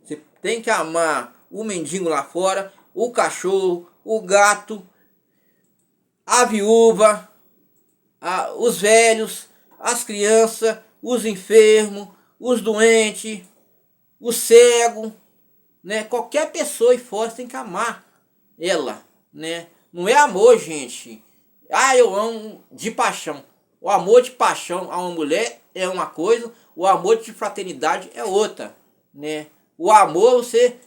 Você tem que amar o mendigo lá fora, o cachorro, o gato, a viúva, os velhos, as crianças, os enfermos, os doentes, o cego, né? Qualquer pessoa aí fora você tem que amar ela, né? Não é amor, gente. Eu amo de paixão. O amor de paixão a uma mulher é uma coisa, o amor de fraternidade é outra, né? O amor você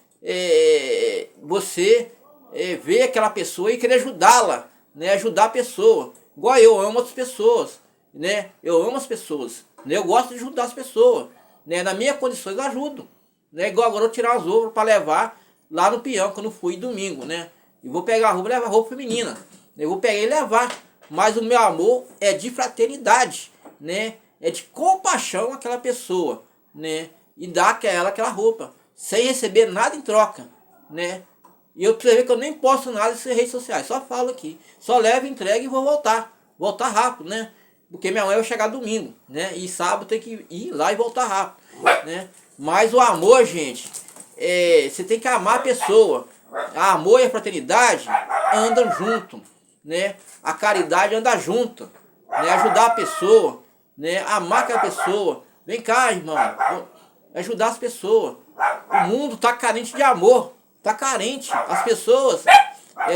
vê aquela pessoa e querer ajudá-la, né? Ajudar a pessoa. Igual eu amo as pessoas, né? Eu amo as pessoas, né? Eu gosto de ajudar as pessoas, né? Nas minhas condições eu ajudo, né? Igual agora eu tirar as roupas para levar lá no peão quando fui domingo, né? E vou pegar a roupa e levar roupa feminina. Eu vou pegar e levar. Mas o meu amor é de fraternidade, né? É de compaixão àquela pessoa, né? E dar a ela aquela roupa, sem receber nada em troca, né? E eu preciso ver que eu nem posto nada nessas redes sociais. Só falo aqui. Só levo, entrego e vou voltar. Voltar rápido, né? Porque minha mãe vai chegar domingo, né? E sábado tem que ir lá e voltar rápido, né? Mas o amor, gente, você tem que amar a pessoa. A amor e a fraternidade andam junto, né? A caridade anda junto, né? Ajudar a pessoa, né? Amar aquela pessoa. Vem cá, irmão. Ajudar as pessoas. O mundo está carente de amor. Está carente. As pessoas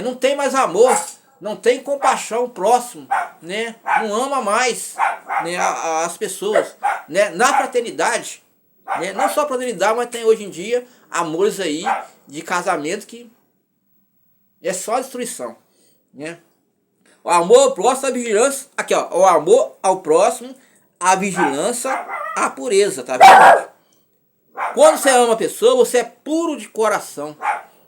não tem mais amor. Não tem compaixão próximo, né? Não ama mais, né, as pessoas, né? Na fraternidade, né? Não só fraternidade, mas tem hoje em dia amores aí de casamento que é só destruição, né? O amor ao próximo, a vigilância, aqui ó, o amor ao próximo, a vigilância, a pureza, tá vendo? Quando você ama a pessoa, você é puro de coração.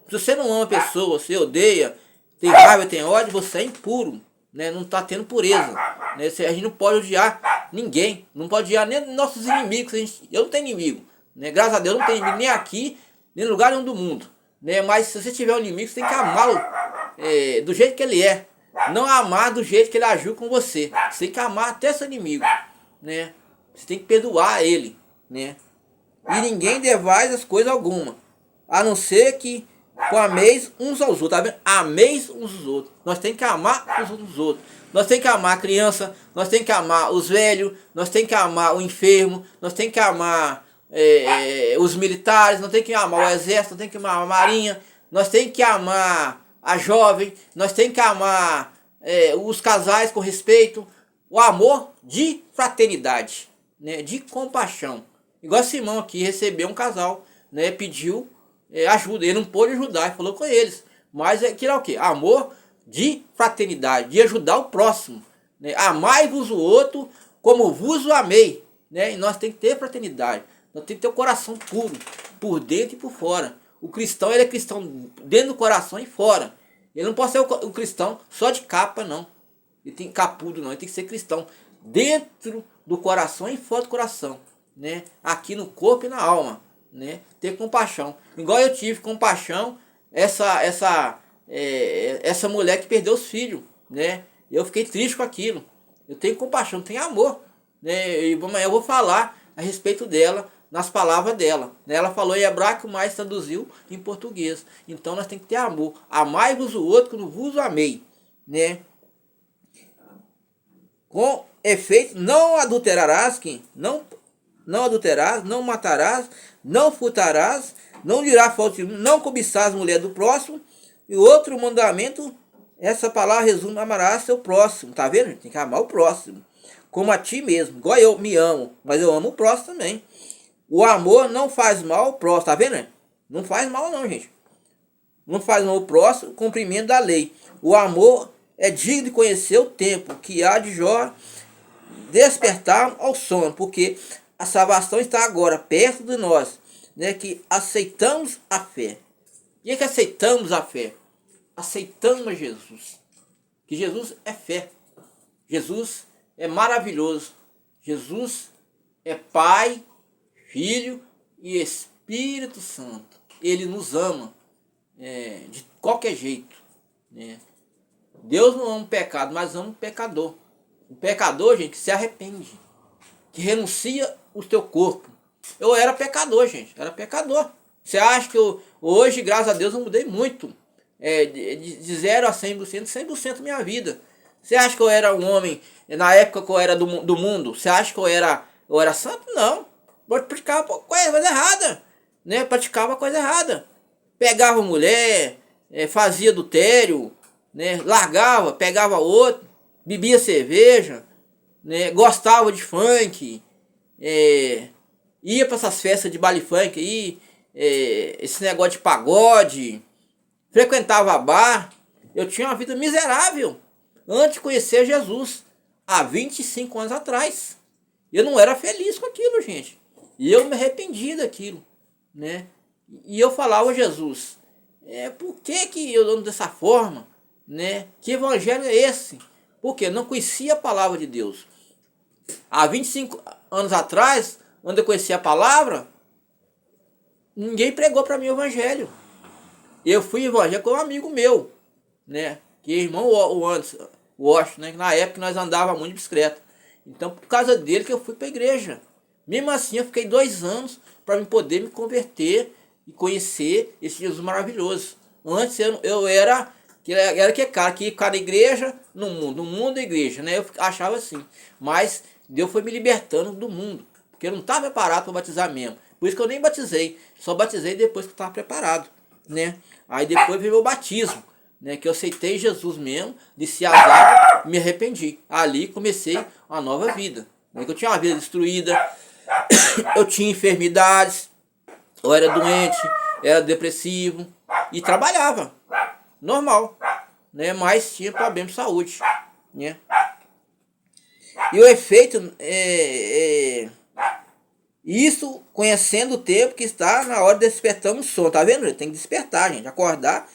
Se você não ama a pessoa, você odeia, tem raiva, tem ódio, você é impuro, né? Não está tendo pureza, né? A gente não pode odiar ninguém, não pode odiar nem nossos inimigos. Eu não tenho inimigo, né? Graças a Deus não tenho inimigo nem aqui, nem no lugar nenhum do mundo, né? Mas se você tiver um inimigo, você tem que amá-lo do jeito que ele é, não amar do jeito que ele agiu com você. Você tem que amar até seu inimigo, né? Você tem que perdoar ele, né? E ninguém devais as coisas alguma, a não ser que ameis uns aos outros, tá vendo? Ameis uns aos outros. Nós temos que amar uns aos outros. Nós temos que amar a criança, nós temos que amar os velhos, nós temos que amar o enfermo, nós temos que amar os militares, nós temos que amar o exército, nós temos que amar a marinha, nós temos que amar a jovem, nós temos que amar os casais com respeito, o amor de fraternidade, né? De compaixão. Igual Simão aqui recebeu um casal, né? Pediu ajuda, ele não pôde ajudar, ele falou com eles, mas aquilo é o que? Amor de fraternidade, de ajudar o próximo, né? Amai-vos o outro como vos o amei, né? E nós temos que ter fraternidade, nós temos que ter o coração puro, por dentro e por fora. O cristão, ele é cristão dentro do coração e fora. Ele não pode ser o cristão só de capa, não. Ele tem capudo, não. Ele tem que ser cristão dentro do coração e fora do coração, né? Aqui no corpo e na alma, né? Ter compaixão. Igual eu tive compaixão essa mulher que perdeu os filhos, né? Eu fiquei triste com aquilo. Eu tenho compaixão, tenho amor, né? E amanhã eu vou falar a respeito dela, nas palavras dela. Ela falou em hebraico, mas traduziu em português. Então nós temos que ter amor. Amai-vos o outro como vos amei, né? Com efeito, não adulterarás, não adulterarás, não matarás, não furtarás, não dirás falso, não cobiçarás a mulher do próximo. E outro mandamento, essa palavra resume: amarás seu próximo. Tá vendo? Tem que amar o próximo como a ti mesmo. Igual eu me amo, mas eu amo o próximo também. O amor não faz mal ao próximo, tá vendo? Não faz mal não, gente. Não faz mal ao próximo, cumprimento da lei. O amor é digno de conhecer o tempo que há de despertar ao sono, porque a salvação está agora perto de nós, né? Que aceitamos a fé. E é que aceitamos a fé? Aceitamos Jesus. Que Jesus é fé. Jesus é maravilhoso. Jesus é Pai, Filho e Espírito Santo. Ele nos ama de qualquer jeito, né? Deus não ama o pecado, mas ama o pecador. O pecador, gente, que se arrepende, que renuncia o teu corpo. Eu era pecador, gente, era pecador. Você acha que hoje, graças a Deus, eu mudei muito. De 0 a 100%, 100% minha vida. Você acha que eu era um homem, na época que eu era do mundo, você acha que eu era santo? Não. Eu praticava coisa errada, né? Praticava coisa errada. Pegava mulher, fazia adultério, né? Largava, pegava outro, bebia cerveja, né? Gostava de funk, ia para essas festas de baile funk aí, esse negócio de pagode, frequentava bar. Eu tinha uma vida miserável antes de conhecer Jesus, há 25 anos atrás. Eu não era feliz com aquilo, gente. E eu me arrependi daquilo, né? E eu falava a Jesus, por que eu ando dessa forma, né? Que evangelho é esse? Porque eu não conhecia a palavra de Deus. Há 25 anos atrás, quando eu conhecia a palavra, ninguém pregou para mim o evangelho. Eu fui evangélico com um amigo meu, né? Que é irmão o Anderson, o Washington, né? Na época nós andávamos muito de bicicleta. Então, por causa dele que eu fui para a igreja. Mesmo assim, eu fiquei 2 anos para me poder me converter e conhecer esse Jesus maravilhoso. Antes eu era que cara que ia ficar na igreja, no mundo da igreja, né? Eu achava assim. Mas Deus foi me libertando do mundo, porque eu não estava preparado para batizar mesmo. Por isso que eu nem batizei, só batizei depois que eu estava preparado, né? Aí depois veio o batismo, né? Que eu aceitei Jesus mesmo, desci as águas, me arrependi. Ali comecei uma nova vida, né? Que eu tinha uma vida destruída, eu tinha enfermidades, eu era doente, era depressivo e trabalhava normal, né? Mas tinha problema de saúde, né? E o efeito isso conhecendo o tempo que está na hora de despertarmos o sono. Tá vendo? Tem que despertar, gente. Acordar.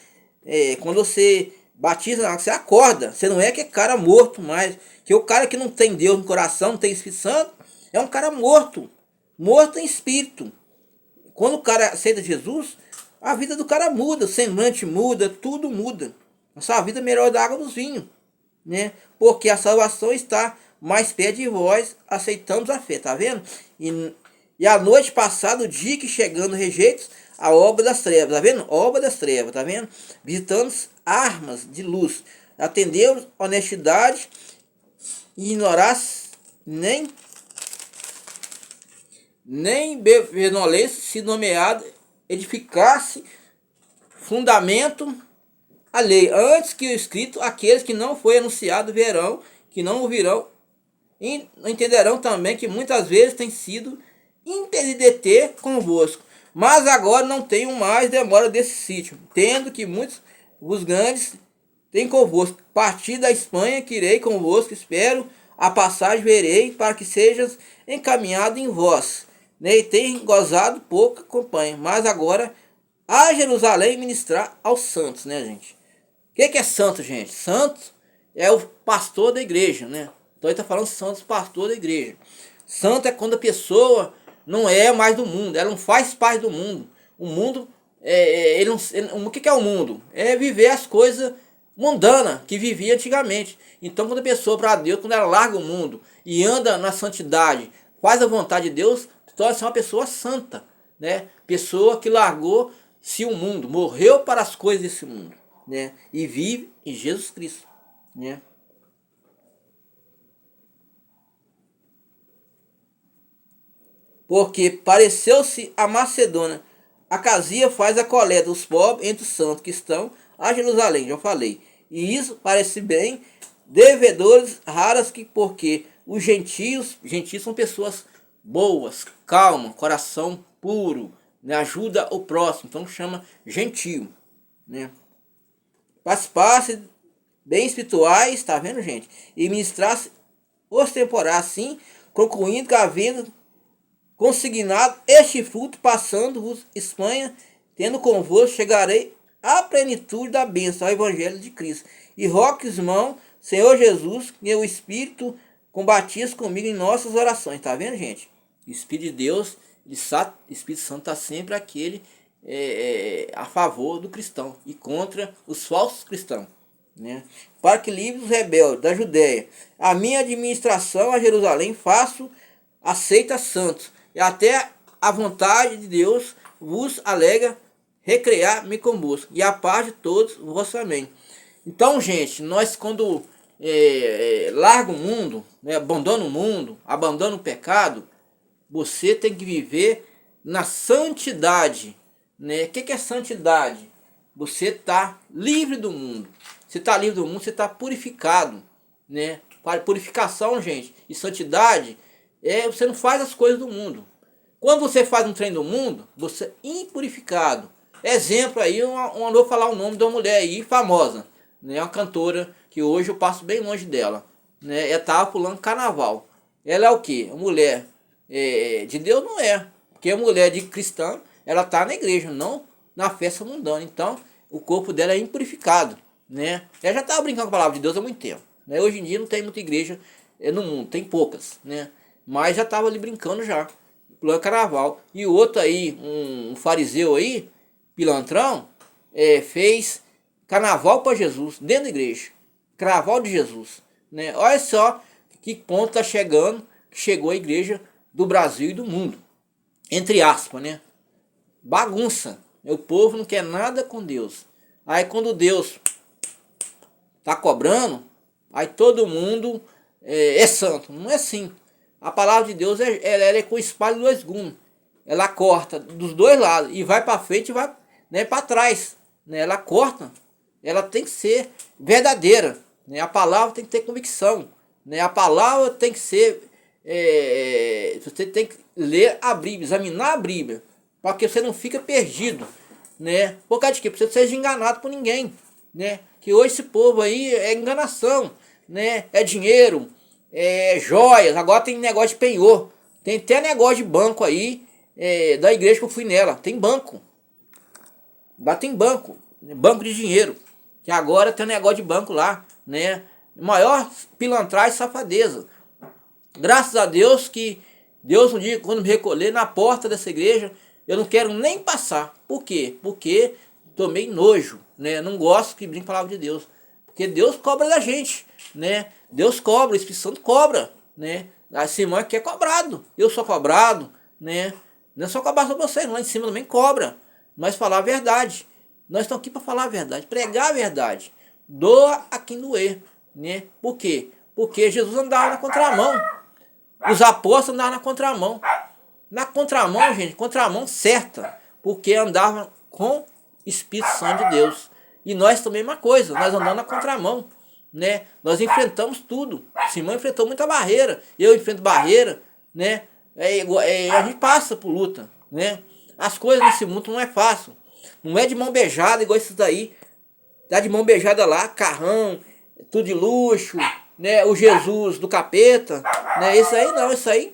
Quando você batiza, você acorda. Você não é que é cara morto mais. Que o cara que não tem Deus no coração, não tem Espírito Santo, é um cara morto. Morto em espírito. Quando o cara aceita Jesus, a vida do cara muda. O semblante muda, tudo muda. A sua vida é melhor da água dos vinhos. Né? Porque a salvação está mais perto de vós, aceitamos a fé, tá vendo? E a noite passada, o dia que chegando rejeitos, a obra das trevas, tá vendo? Obra das trevas, tá vendo? Visitando armas de luz, atendeu honestidade, e ignorasse nem benevolência, se nomeado, edificasse fundamento a lei, antes que o escrito, aqueles que não foi anunciado verão, que não ouvirão, e entenderão também que muitas vezes tem sido impedido de ter convosco. Mas agora não tenho mais demora desse sítio, tendo que muitos os grandes têm convosco. Parti da Espanha, que irei convosco, espero a passagem verei, para que sejas encaminhado em vós. E tem gozado pouca companhia, mas agora a Jerusalém ministrar aos santos, né, gente? O que é santo, gente? Santo é o pastor da igreja, né? Então ele está falando santos, pastor da igreja. Santo é quando a pessoa não é mais do mundo, ela não faz parte do mundo. O mundo, o que é o mundo? É viver as coisas mundanas que vivia antigamente. Então quando a pessoa para Deus, quando ela larga o mundo e anda na santidade, faz a vontade de Deus, torna-se uma pessoa santa, né? Pessoa que largou-se o mundo, morreu para as coisas desse mundo, né? E vive em Jesus Cristo, né? Porque pareceu-se a Macedônia. A Casia faz a coleta dos pobres entre os santos que estão a Jerusalém, já falei. E isso parece bem devedores raras, que porque os gentios são pessoas boas, calma, coração puro, né? Ajuda o próximo, então chama gentio, né? Participasse bem espirituais, tá vendo, gente? E ministrasse os temporais, assim, concluindo que havendo consignado este fruto, passando-vos Espanha, tendo convosco, chegarei à plenitude da bênção, ao Evangelho de Cristo. E roque, irmão, Senhor Jesus, que o Espírito combatia comigo em nossas orações. Tá vendo, gente? O Espírito de Deus, o Espírito Santo está sempre aquele a favor do cristão e contra os falsos cristãos, né? Para que livre os rebeldes da Judéia, a minha administração a Jerusalém faço aceita santos, e até a vontade de Deus vos alega recrear-me convosco, e a paz de todos vos amém. Então, gente, nós quando larga o mundo, né, abandona o mundo, abandona o pecado, você tem que viver na santidade, né? O que é santidade? Você está livre do mundo. Você está livre do mundo, você está purificado, né? Purificação, gente, e santidade você não faz as coisas do mundo. Quando você faz um trem do mundo, você é impurificado. Exemplo aí, eu vou falar o nome de uma mulher aí famosa, né? Uma cantora que hoje eu passo bem longe dela, né? Ela estava pulando carnaval. Ela é o quê? Uma mulher de Deus não é. Porque a mulher de cristã, ela está na igreja, não na festa mundana. Então, o corpo dela é impurificado, né? Ela já estava brincando com a palavra de Deus há muito tempo, né? Hoje em dia não tem muita igreja no mundo, tem poucas, né? Mas já estava ali brincando já, pulando carnaval. E o outro aí, um fariseu aí, pilantrão, fez carnaval para Jesus, dentro da igreja. Carnaval de Jesus, né? Olha só que ponto está chegando, que chegou a igreja do Brasil e do mundo. Entre aspas, né? Bagunça. O povo não quer nada com Deus. Aí quando Deus tá cobrando, aí todo mundo é santo. Não é assim. A palavra de Deus ela é com espada de dois gumes. Ela corta dos dois lados e vai para frente e vai, né, para trás, né? Ela corta. Ela tem que ser verdadeira, né? A palavra tem que ter convicção, né? A palavra tem que ser você tem que ler a Bíblia, examinar a Bíblia, para que você não fique perdido, né? Por causa de quê? Para você não seja enganado por ninguém, né? Que hoje esse povo aí é enganação, né? É dinheiro, joias, agora tem negócio de penhor, tem até negócio de banco aí, da igreja que eu fui nela, tem banco. Lá tem banco, banco de dinheiro, que agora tem um negócio de banco lá, né? Maior pilantragem e safadeza. Graças a Deus que Deus um dia, quando me recolher na porta dessa igreja, eu não quero nem passar. Por quê? Porque tomei nojo, né? Não gosto que brinque a palavra de Deus. Porque Deus cobra da gente, né? Deus cobra, o Espírito Santo cobra, né? A Simão aqui é cobrado, eu sou cobrado, né? Não é só cobrar sobre vocês, lá em cima também cobra. Mas falar a verdade. Nós estamos aqui para falar a verdade, pregar a verdade. Doa a quem doer, né? Por quê? Porque Jesus andava na contramão. Os apóstolos andavam na contramão. Na contramão, gente, contramão certa. Porque andavam com o Espírito Santo de Deus. E nós também a mesma coisa, nós andamos na contramão, né? Nós enfrentamos tudo. Simão enfrentou muita barreira, eu enfrento barreira, né? A gente passa por luta, né? As coisas nesse mundo não é fácil. Não é de mão beijada igual esses daí. Tá de mão beijada lá, carrão, tudo de luxo, né? O Jesus do capeta, né? Isso aí não, isso aí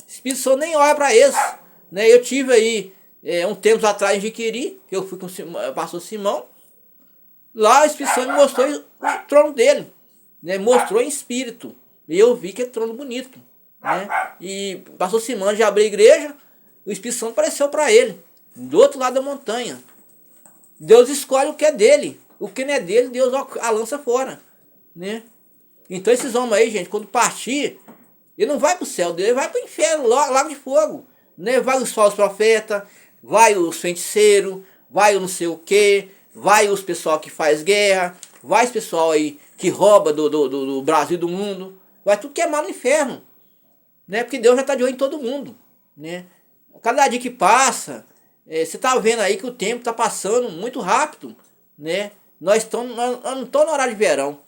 Espírito Santo nem olha para esse, né? Eu tive aí um tempo atrás em Jiquiri, que eu fui com o pastor Simão. Lá o Espírito Santo me mostrou o trono dele, né? Mostrou em espírito. E eu vi que é trono bonito, né? E o pastor Simão já abriu a igreja, o Espírito Santo apareceu para ele, do outro lado da montanha. Deus escolhe o que é dele. O que não é dele, Deus a lança fora, né? Então esses homens aí, gente, quando partir, ele não vai para o céu dele, ele vai para o inferno, lago de fogo, né? Vai os falsos profetas, vai os feiticeiros, vai o não sei o que, vai os pessoal que faz guerra, vai os pessoal aí que rouba do Brasil e do mundo, vai tudo queimar no inferno, né? Porque Deus já está de olho em todo mundo, né? Cada dia que passa, você está vendo aí que o tempo está passando muito rápido, né? Nós não estamos no horário de verão,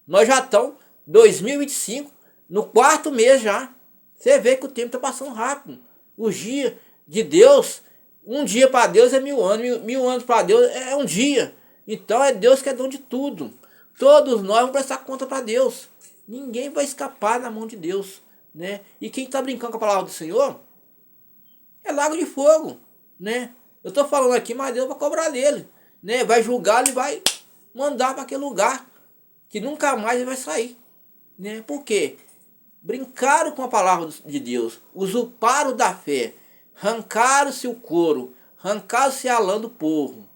nós já estamos 2025, no 4º mês já. Você vê que o tempo está passando rápido. Os dias de Deus, um dia para Deus é 1000 anos, 1000 anos para Deus é um dia. Então é Deus que é dono de tudo. Todos nós vamos prestar conta para Deus. Ninguém vai escapar da mão de Deus, né? E quem está brincando com a palavra do Senhor é lago de fogo, né? Eu estou falando aqui, mas Deus vai cobrar dele, né? Vai julgar e vai mandar para aquele lugar que nunca mais ele vai sair, né? Por quê? Brincaram com a palavra de Deus, usurparam da fé, arrancaram-se o couro, arrancaram-se a lã do povo.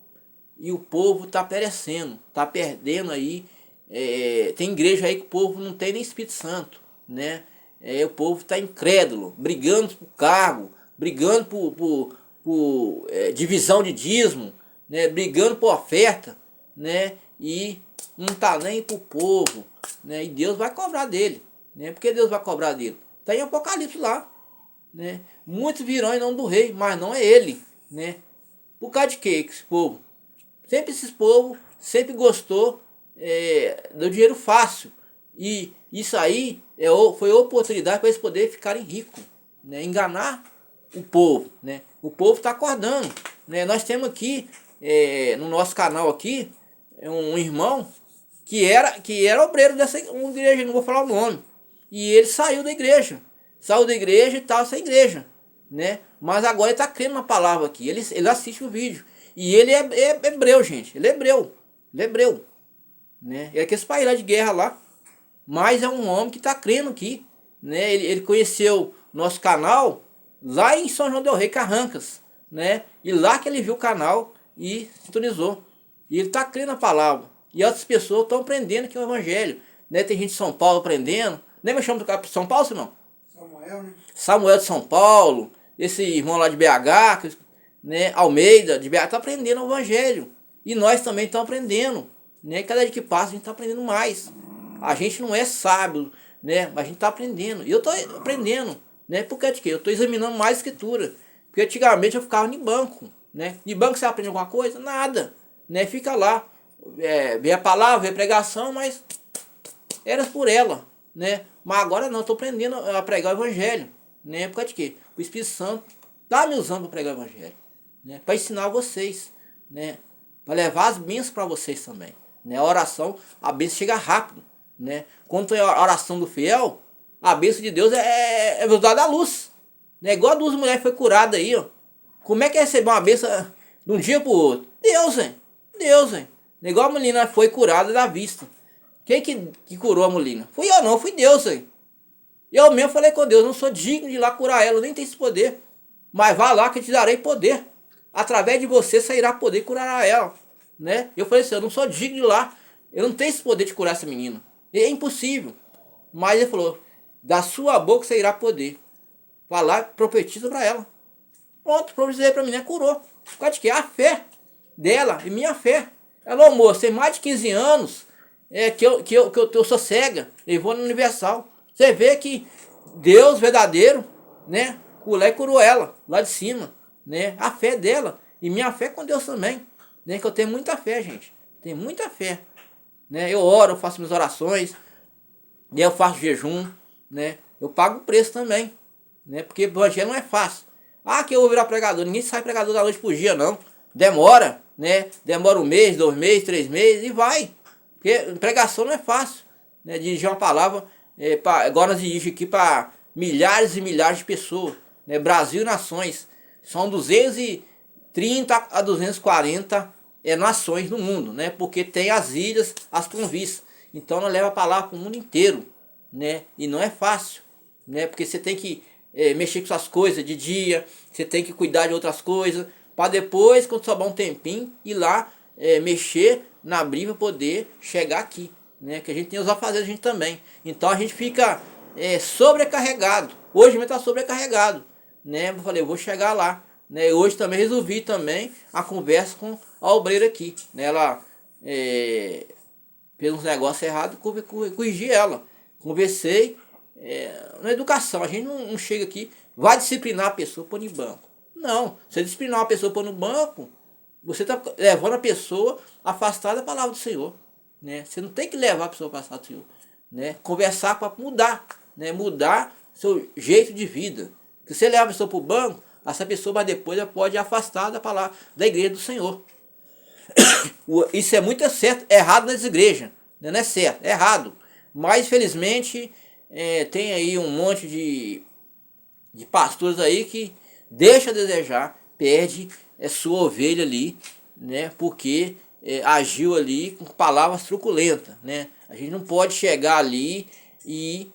E o povo está perecendo, está perdendo aí. Tem igreja aí que o povo não tem nem Espírito Santo, né? O povo está incrédulo, brigando por cargo, brigando por divisão de dízimo, né? Brigando por oferta, né? E não está nem para o povo, né? E Deus vai cobrar dele, né? Porque Deus vai cobrar dele. Está em Apocalipse lá, né? Muitos virão em nome do rei, mas não é ele, né? Por causa de quê? Esse povo? Sempre esses povos sempre gostou do dinheiro fácil. E isso aí foi oportunidade para eles poderem ficarem ricos, né? Enganar o povo, né? O povo está acordando, né? Nós temos aqui, no nosso canal aqui, um irmão que era obreiro dessa igreja, não vou falar o nome. E ele saiu da igreja. Saiu da igreja e estava sem igreja, né? Mas agora ele está crendo na palavra aqui. Ele assiste o vídeo. E ele é hebreu, gente. Ele é hebreu. Ele é hebreu, né? Ele é aquele país lá de guerra lá. Mas é um homem que está crendo aqui, né? Ele conheceu nosso canal lá em São João del Rei, Carrancas, né? E lá que ele viu o canal e sintonizou. E ele está crendo na palavra. E outras pessoas estão aprendendo aqui o evangelho, né? Tem gente de São Paulo aprendendo. Nem me chama do cara de São Paulo, Simão? Samuel, né? Samuel de São Paulo. Esse irmão lá de BH, né? Almeida de BH, está aprendendo o evangelho. E nós também estamos aprendendo, né? Cada dia que passa a gente está aprendendo mais. A gente não é sábio, né? Mas a gente está aprendendo. E eu estou aprendendo, né? Por causa de quê? Eu estou examinando mais a escritura. Porque antigamente eu ficava em banco, né? De banco você aprende alguma coisa? Nada, né? Fica lá, vê a palavra, vê a pregação, mas era por ela, né? Mas agora não, estou aprendendo a pregar o evangelho, né? Por causa de quê? O Espírito Santo está me usando para pregar o evangelho, né? Para ensinar vocês, né? Para levar as bênçãos para vocês também, né? A oração, a bênção chega rápido, né? Quando é a oração do fiel, a bênção de Deus é velocidade da luz, né? Igual a duas mulheres foi curada aí, ó. Como é que é receber uma bênção de um dia pro outro? Deus, hein? Deus, hein? Igual a menina foi curada da vista. Quem que curou a menina? Fui eu não, fui Deus, hein? Eu mesmo falei com Deus, não sou digno de ir lá curar ela, nem tenho esse poder. Mas vá lá que eu te darei poder. Através de você sairá poder e curará ela, né? Eu falei assim, eu não sou digno de ir lá. Eu não tenho esse poder de curar essa menina. É impossível. Mas ele falou, da sua boca sairá poder. Vá lá e profetiza para ela. Pronto, profetizei para a menina, curou. Por causa de quê? A fé dela e minha fé. Ela, ô moço, tem mais de 15 anos que eu sou cega. E vou no Universal. Você vê que Deus verdadeiro, né? Curou ela, lá de cima, né? A fé dela. E minha fé com Deus também. Né? Que eu tenho muita fé, gente. Tenho muita fé. Né? Eu oro, eu faço minhas orações. Né? Eu faço jejum. Né? Eu pago o preço também. Né? Porque o evangelho não é fácil. Ah, que eu vou virar pregador. Ninguém sai pregador da noite por dia, não. Demora, né? Demora 1 mês, 2 meses, 3 meses e vai. Porque pregação não é fácil. Né? Dirigir uma palavra. Agora nós dirigimos aqui para milhares e milhares de pessoas. Né? Brasil e nações. São 230 a 240 nações no mundo. Né? Porque tem as ilhas, as províncias. Então nós levamos a palavra para o mundo inteiro. Né? E não é fácil. Né? Porque você tem que mexer com suas coisas de dia. Você tem que cuidar de outras coisas. Para depois, quando sobrar um tempinho, ir lá mexer na briga para poder chegar aqui. Né? Que a gente tem os afazeres, a gente também. Então a gente fica sobrecarregado. Hoje mesmo está sobrecarregado. Né? Eu falei, eu vou chegar lá. Né? Hoje também resolvi também a conversa com a obreira aqui. Né? Ela fez uns negócios errados, corrigi ela. Conversei na educação. A gente não chega aqui, vai disciplinar a pessoa por em banco. Não, você disciplinar uma pessoa por no banco, você está levando a pessoa afastada da palavra do Senhor. Né? Você não tem que levar a pessoa afastada do Senhor. Né? Conversar para mudar. Né? Mudar seu jeito de vida. Se você leva a pessoa para o banco, essa pessoa mas depois ela pode afastar da palavra da igreja do Senhor. Isso é muito certo, errado nas igrejas. Né? Não é certo, é errado. Mas infelizmente tem aí um monte de pastores aí que deixa a desejar, perde sua ovelha ali, né? Porque agiu ali com palavras truculentas, né? A gente não pode chegar ali e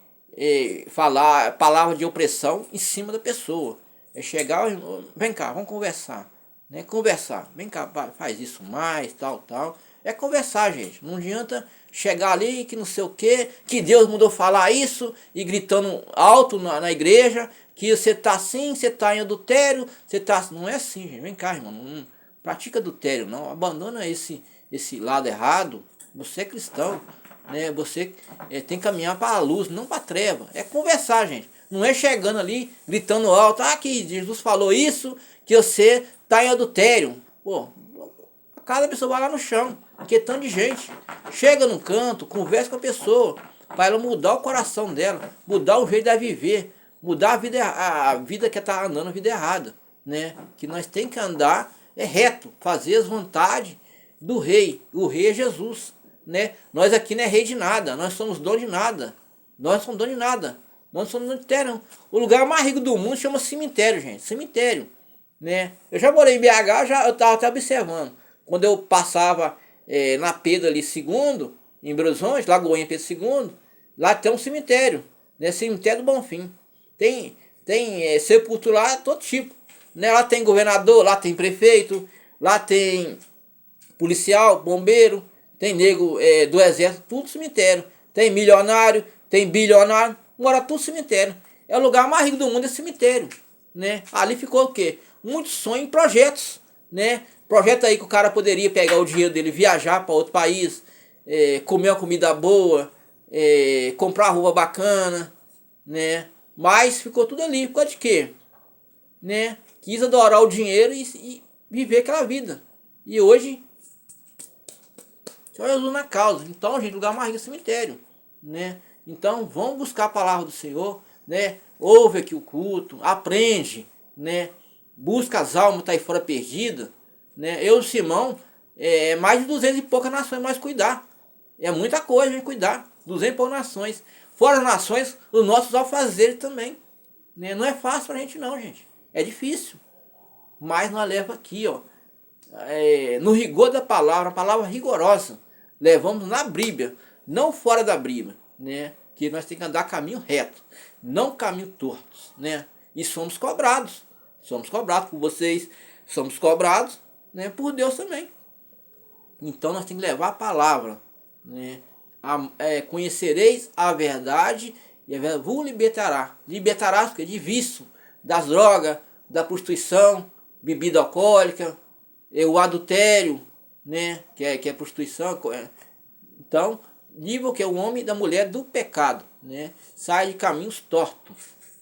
falar palavra de opressão em cima da pessoa. É chegar, vem cá, vamos conversar, né? Conversar, vem cá, faz isso mais, tal. É conversar, gente. Não adianta chegar ali que não sei o que Deus mandou falar isso e gritando alto na igreja, que você tá assim, você tá em adultério, você tá... Não é assim, gente. Vem cá, irmão. Não pratica adultério, não. Abandona esse lado errado. Você é cristão, né? Você tem que caminhar para a luz, não para a treva. É conversar, gente. Não é chegando ali, gritando alto. Ah, que Jesus falou isso, que você tá em adultério. Pô, cada pessoa vai lá no chão. Que é tanto de gente. Chega no canto, conversa com a pessoa. Para ela mudar o coração dela. Mudar o jeito de viver. Mudar a vida que está andando, a vida errada. Né? Que nós tem que andar reto. Fazer as vontades do rei. O rei é Jesus. Né? Nós aqui não é rei de nada. Nós somos dono de nada. Nós somos dono de nada. Nós não somos dono de terra, não. O lugar mais rico do mundo chama cemitério, gente. Cemitério. Né? Eu já morei em BH, eu estava até observando. Quando eu passava na Pedro ali II, em Belo Horizonte, Lagoinha Pedro II, lá tem um cemitério. Né? Cemitério do Bonfim. Tem sepultura lá, todo tipo. Né? Lá tem governador, lá tem prefeito, lá tem policial, bombeiro, tem nego do exército, tudo cemitério. Tem milionário, tem bilionário, mora tudo cemitério. É o lugar mais rico do mundo, é cemitério. Né? Ali ficou o quê? Muitos sonhos e projetos. Né? Projeto aí que o cara poderia pegar o dinheiro dele, viajar para outro país, comer uma comida boa, comprar roupa bacana, né? Mas ficou tudo ali, por causa de quê? Né? Quis adorar o dinheiro e viver aquela vida. E hoje, só Jesus na causa. Então, gente, lugar mais rico é cemitério. Né? Então, vamos buscar a palavra do Senhor, né? Ouve aqui o culto, aprende, né? Busca as almas que estão aí fora perdidas. Né? Eu, Simão, mais de 200 e poucas nações mais cuidar. É muita coisa a gente cuidar. dos reino por nações. Fora as nações, os nossos afazeres também. Né? Não é fácil pra gente não, gente. É difícil. Mas nós leva aqui, ó. No rigor da palavra, a palavra rigorosa. Levamos na Bíblia, não fora da Bíblia. Né? Que nós temos que andar caminho reto, não caminho tortos. Né? E somos cobrados. Somos cobrados por vocês. Somos cobrados, né, por Deus também. Então nós temos que levar a palavra. Né? Conhecereis a verdade e a verdade vos libertará. Libertará de vício, das drogas, da prostituição, bebida alcoólica, o adultério, né, que é prostituição. Então, livra que é o homem da mulher do pecado. Né? Sai de caminhos tortos.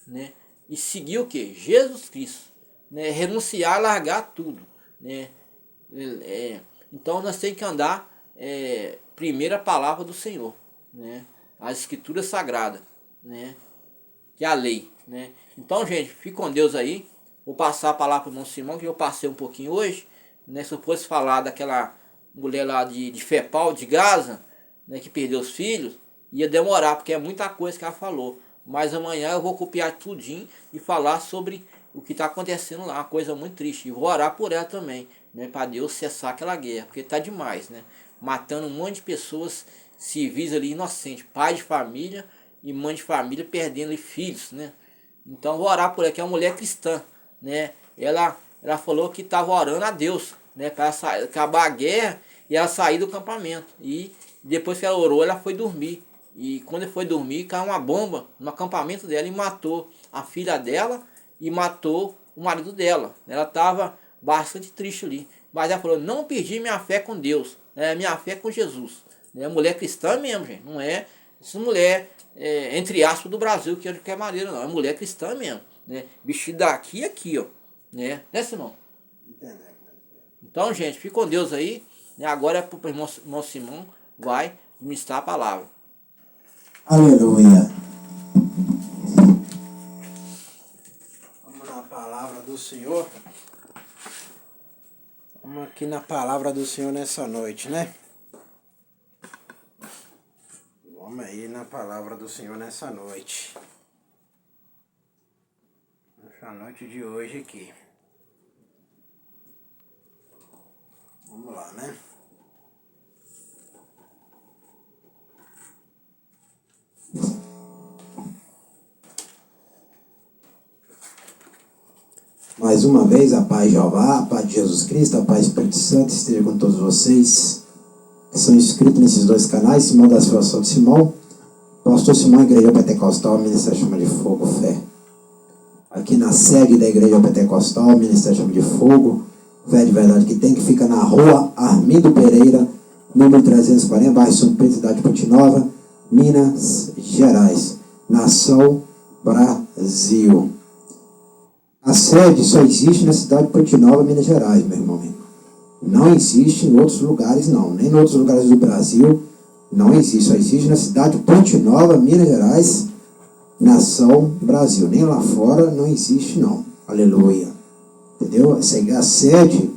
Né? E seguir o que? Jesus Cristo. Né, renunciar, largar tudo. Né? Então nós temos que andar primeiro a palavra do Senhor. Né? A escritura sagrada. Né? Que é a lei. Né? Então, gente, fique com Deus aí. Vou passar a palavra para o irmão Simão, que eu passei um pouquinho hoje. Né? Se eu fosse falar daquela mulher lá de Fepal, de Gaza, né, que perdeu os filhos, ia demorar, porque é muita coisa que ela falou. Mas amanhã eu vou copiar tudinho e falar sobre o que está acontecendo lá, uma coisa muito triste. E vou orar por ela também, né, para Deus cessar aquela guerra, porque está demais, né? Matando um monte de pessoas civis ali, inocentes, pai de família e mãe de família perdendo filhos, né? Então vou orar por ela, que é uma mulher cristã, né? Ela falou que estava orando a Deus, né, para acabar a guerra e ela sair do acampamento. E depois que ela orou, ela foi dormir. E quando foi dormir, caiu uma bomba no acampamento dela e matou a filha dela e matou o marido dela. Ela estava bastante triste ali. Mas ela falou, não perdi minha fé com Deus, minha fé com Jesus. É mulher cristã mesmo, gente. Não é essa mulher, entre aspas, do Brasil, que é de qualquer maneira, não. É mulher cristã mesmo. Né? Vestida aqui e aqui, ó. Né, Simão? Então, gente, fique com Deus aí. Né? Agora é para o irmão Simão, vai ministrar a palavra. Aleluia. Vamos na palavra do Senhor. Vamos aqui na palavra do Senhor nessa noite, né? Vamos aí na palavra do Senhor nessa noite. Nessa noite de hoje aqui. Vamos lá, né? Mais uma vez, a paz de Jeová, a paz de Jesus Cristo, a paz do Espírito Santo esteja com todos vocês que são inscritos nesses dois canais, Simão da Salvação de Simão, Pastor Simão, Igreja Pentecostal, Ministério Chama de Fogo, Fé. Aqui na sede da Igreja Pentecostal, Ministério Chama de Fogo, Fé de Verdade, que tem, que fica na rua Armindo Pereira, número 340, bairro São Pedro, cidade de Ponte Nova, Minas Gerais, nação Brasil. A sede só existe na cidade de Ponte Nova, Minas Gerais, meu irmão. Não existe em outros lugares, não. Nem em outros lugares do Brasil, não existe. Só existe na cidade de Ponte Nova, Minas Gerais, nação Brasil. Nem lá fora não existe, não. Aleluia. Entendeu? A sede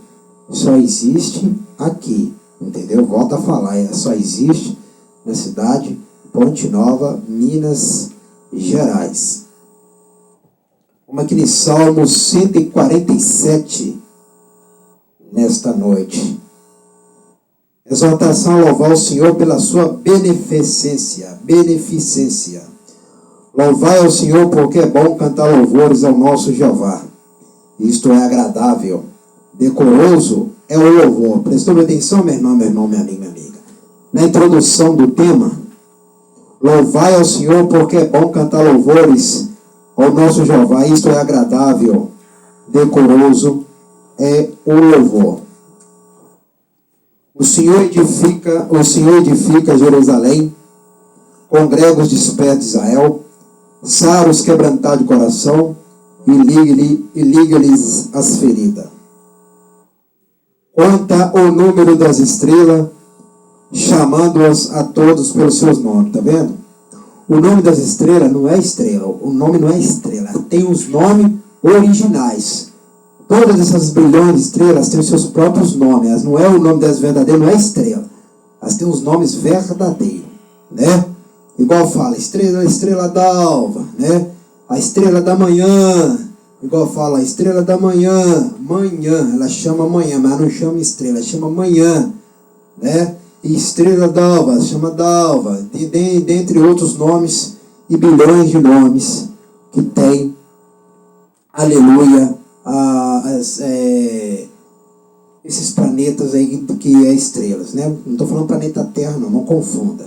só existe aqui. Entendeu? Volto a falar. Só existe na cidade de Ponte Nova, Minas Gerais. Vamos aqui em Salmo 147, nesta noite. Exortação a louvar o Senhor pela sua beneficência. Beneficência. Louvai ao Senhor porque é bom cantar louvores ao nosso Jeová. Isto é agradável. Decoroso é o louvor. Prestou atenção, meu irmão, minha amiga, minha amiga. Na introdução do tema, louvai ao Senhor porque é bom cantar louvores ao nosso Jeová, isto é agradável, decoroso é o louvor. O Senhor edifica Jerusalém, congrega os dispersos de Israel, sara os quebrantados de coração e liga-lhes as feridas. Conta o número das estrelas, chamando-os a todos pelos seus nomes, tá vendo? O nome das estrelas não é estrela, o nome não é estrela, tem os nomes originais. Todas essas bilhões de estrelas têm os seus próprios nomes, elas não é o nome das verdadeiras, não é estrela. Elas têm os nomes verdadeiros, né? Igual fala, estrela d'alva, né? A estrela da manhã. Igual fala, a estrela da manhã. Manhã, ela chama manhã, mas não chama estrela, chama manhã, né? E estrela d'alva, chama d'alva. Dentre outros nomes e bilhões de nomes que tem, aleluia, esses planetas aí que é estrelas, né? Não estou falando planeta Terra, não confunda.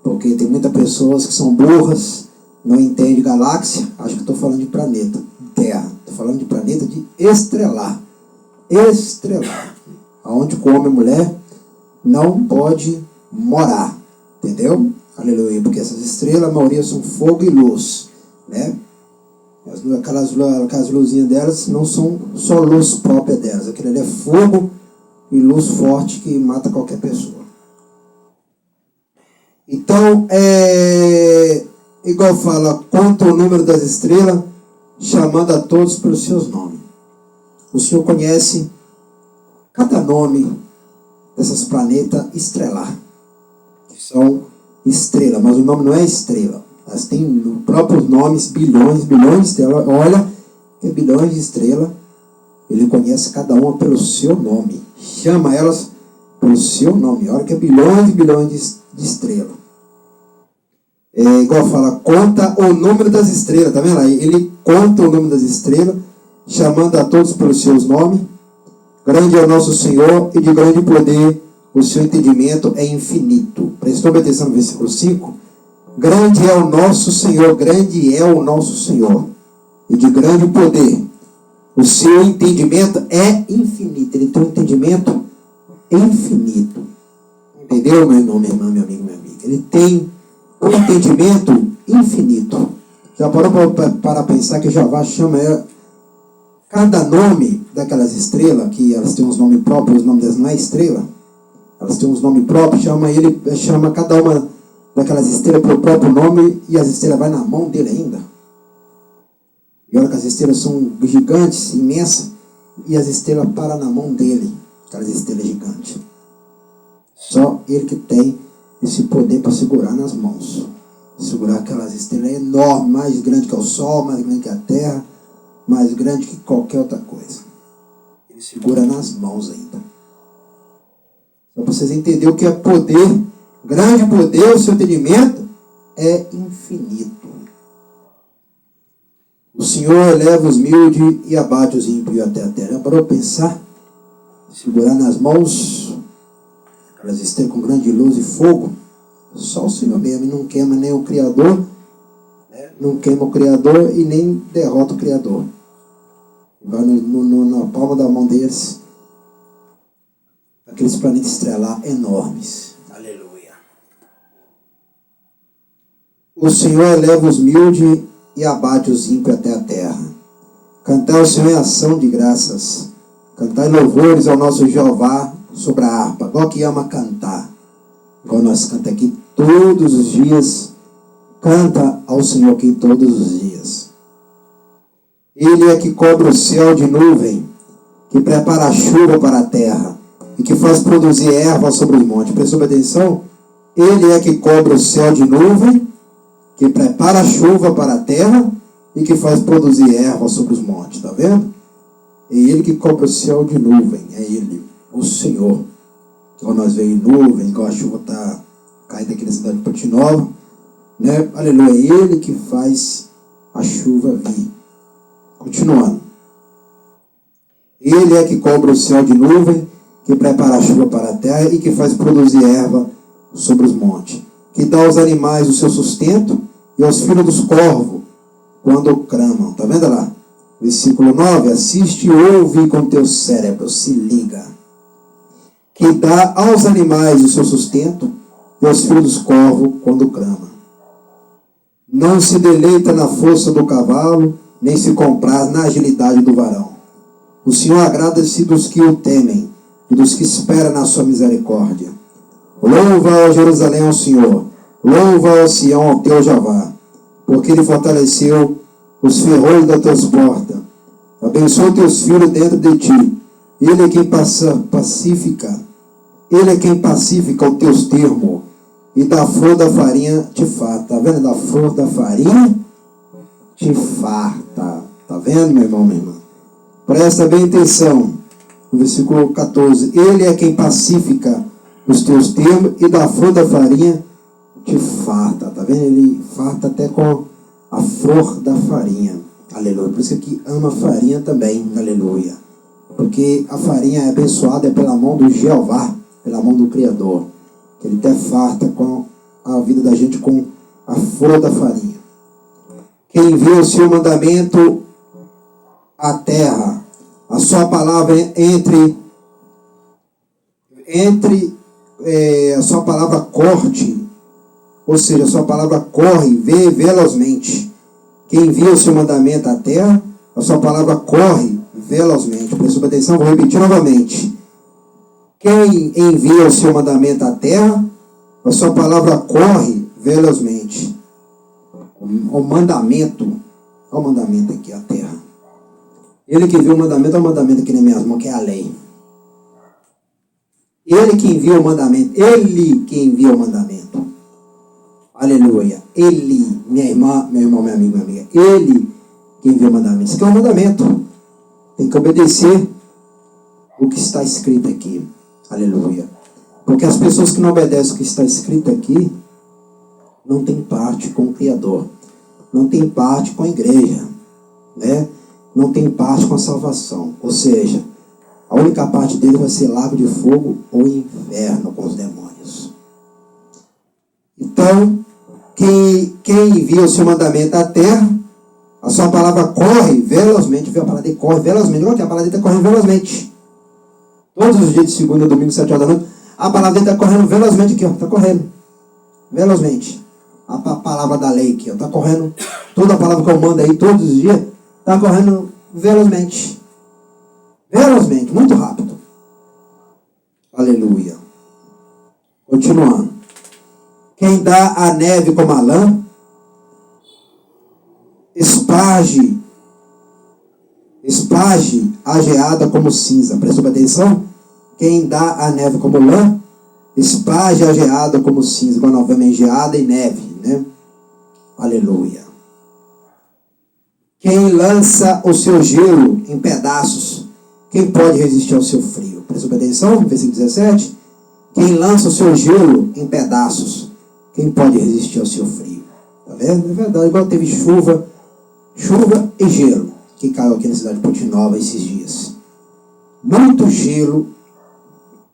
Porque tem muitas pessoas que são burras, não entendem galáxia, acho que estou falando de planeta Terra. Estou falando de planeta de estrelar. Estrelar. Onde o homem e a mulher não pode morar. Entendeu? Aleluia. Porque essas estrelas, a maioria são fogo e luz, né? Aquelas luzinhas delas não são só luz própria delas. Aquilo ali é fogo e luz forte que mata qualquer pessoa. Então, igual fala, conta o número das estrelas, chamando a todos pelos seus nomes. O Senhor conhece cada nome dessas planetas estrelar, que são estrelas, mas o nome não é estrela. Elas têm próprios nomes, bilhões de estrelas. Olha, que bilhões de estrelas. Ele conhece cada uma pelo seu nome. Chama elas pelo seu nome. Olha que é bilhões de estrelas. Igual fala, conta o número das estrelas. Tá vendo aí? Ele conta o número das estrelas, chamando a todos pelos seus nomes. Grande é o nosso Senhor e de grande poder o seu entendimento é infinito. Prestou atenção no versículo 5? Grande é o nosso Senhor, grande é o nosso Senhor, e de grande poder. O seu entendimento é infinito. Ele tem um entendimento infinito. Entendeu, meu irmão, minha irmã, meu amigo, minha amiga? Ele tem um entendimento infinito. Já parou para pensar que Jeová chama cada nome daquelas estrelas, que elas têm uns nomes próprios, os nomes delas não é estrela, elas têm uns nomes próprios, chama cada uma daquelas estrelas pelo próprio nome, e as estrelas vai na mão dele ainda. E olha que as estrelas são gigantes, imensas, e as estrelas param na mão dele, aquelas estrelas gigantes. Só ele que tem esse poder para segurar nas mãos. Segurar aquelas estrelas enormes, mais grande que o Sol, mais grande que a Terra, mais grande que qualquer outra coisa. Ele segura nas mãos ainda. Só para vocês entenderem o que é poder. Grande poder, o seu entendimento é infinito. O Senhor eleva os humildes e abate os ímpios até a terra. Parou para pensar? Segurar nas mãos aquelas estrelas com grande luz e fogo. Só o Senhor mesmo. E não queima nem o Criador, né? Não queima o Criador e nem derrota o Criador. Vai na palma da mão deles aqueles planetas estrelar enormes. O Senhor eleva os humildes e abate os ímpios até a terra. Cantai ao Senhor em ação de graças. Cantai louvores ao nosso Jeová sobre a harpa. Igual que ama cantar. Igual nós cantamos aqui todos os dias. Canta ao Senhor aqui todos os dias. Ele é que cobre o céu de nuvem, que prepara a chuva para a terra e que faz produzir erva sobre os montes. Prestou atenção? Ele é que cobre o céu de nuvem, que prepara a chuva para a terra e que faz produzir erva sobre os montes. Está vendo? É ele que cobre o céu de nuvem. É ele, o Senhor. Quando nós vemos nuvem, igual a chuva está caindo aqui na cidade de Ponte Nova, né? Aleluia. É ele que faz a chuva vir. Continuando. Ele é que cobre o céu de nuvem, que prepara a chuva para a terra e que faz produzir erva sobre os montes. Que dá aos animais o seu sustento e aos filhos dos corvos quando clamam. Está vendo lá? Versículo 9. Assiste e ouve com teu cérebro. Se liga. Que dá aos animais o seu sustento e aos filhos dos corvos quando clamam. Não se deleita na força do cavalo, nem se compraz na agilidade do varão. O Senhor agrada-se dos que o temem e dos que esperam na sua misericórdia. Louva, ó Jerusalém, ao Senhor. Louva, ó Sião, ao teu Jeová. Porque ele fortaleceu os ferrolhos das tuas portas. Abençoa teus filhos dentro de ti. Ele é quem pacifica. Ele é quem pacifica os teus termos. e da flor da farinha te farta. Tá vendo? Da flor da farinha te farta. Tá vendo, meu irmão, minha irmã? Presta bem atenção. No versículo 14. Ele é quem pacifica os teus termos e da flor da farinha te farta. Tá vendo? Ele farta até com a flor da farinha. Aleluia. Por isso que ama farinha também. Aleluia. Porque a farinha é abençoada pela mão do Jeová, pela mão do Criador. Que ele até farta com a vida da gente com a flor da farinha. Quem envia o seu mandamento à terra, a sua palavra a sua palavra corte, ou seja, a sua palavra corre velozmente. Quem envia o seu mandamento à terra, a sua palavra corre velozmente. Presta atenção, vou repetir novamente. Quem envia o seu mandamento à terra, a sua palavra corre velozmente. O mandamento, olha o mandamento aqui, a terra. Ele que envia o mandamento, é o mandamento aqui nas minhas mãos, que é a lei. Ele que envia o mandamento, ele que envia o mandamento. Aleluia. Ele, minha irmã, meu irmão, meu amigo, minha amiga, ele que envia o mandamento. Isso aqui é um mandamento. Tem que obedecer o que está escrito aqui. Aleluia. Porque as pessoas que não obedecem o que está escrito aqui não têm parte com o Criador. Não têm parte com a igreja. Né? Não tem parte com a salvação. Ou seja, a única parte dele vai ser lago de fogo ou inferno com os demônios. Então, quem envia o seu mandamento à terra, a sua palavra corre velozmente. Viu? A palavra dele corre velozmente. Olha que a palavra dele está correndo velozmente. Todos os dias de segunda, domingo, 7 horas da noite, a palavra dele está correndo velozmente aqui, ó. Está correndo. Velozmente. A palavra da lei aqui, ó. Está correndo. Toda a palavra que eu mando aí todos os dias, está correndo velozmente. Velozmente, muito rápido. Aleluia. Continuando. Quem dá a neve como a lã, esparge a geada como cinza. Prestou atenção? Quem dá a neve como lã, esparge a geada como cinza. Quando vem geada e neve, né? Aleluia. Quem lança o seu gelo em pedaços, quem pode resistir ao seu frio? Prestou atenção? Versículo 17. Quem lança o seu gelo em pedaços, quem pode resistir ao seu frio? Tá vendo? É verdade, igual teve chuva e gelo que caiu aqui na cidade de Ponte Nova esses dias. Muito gelo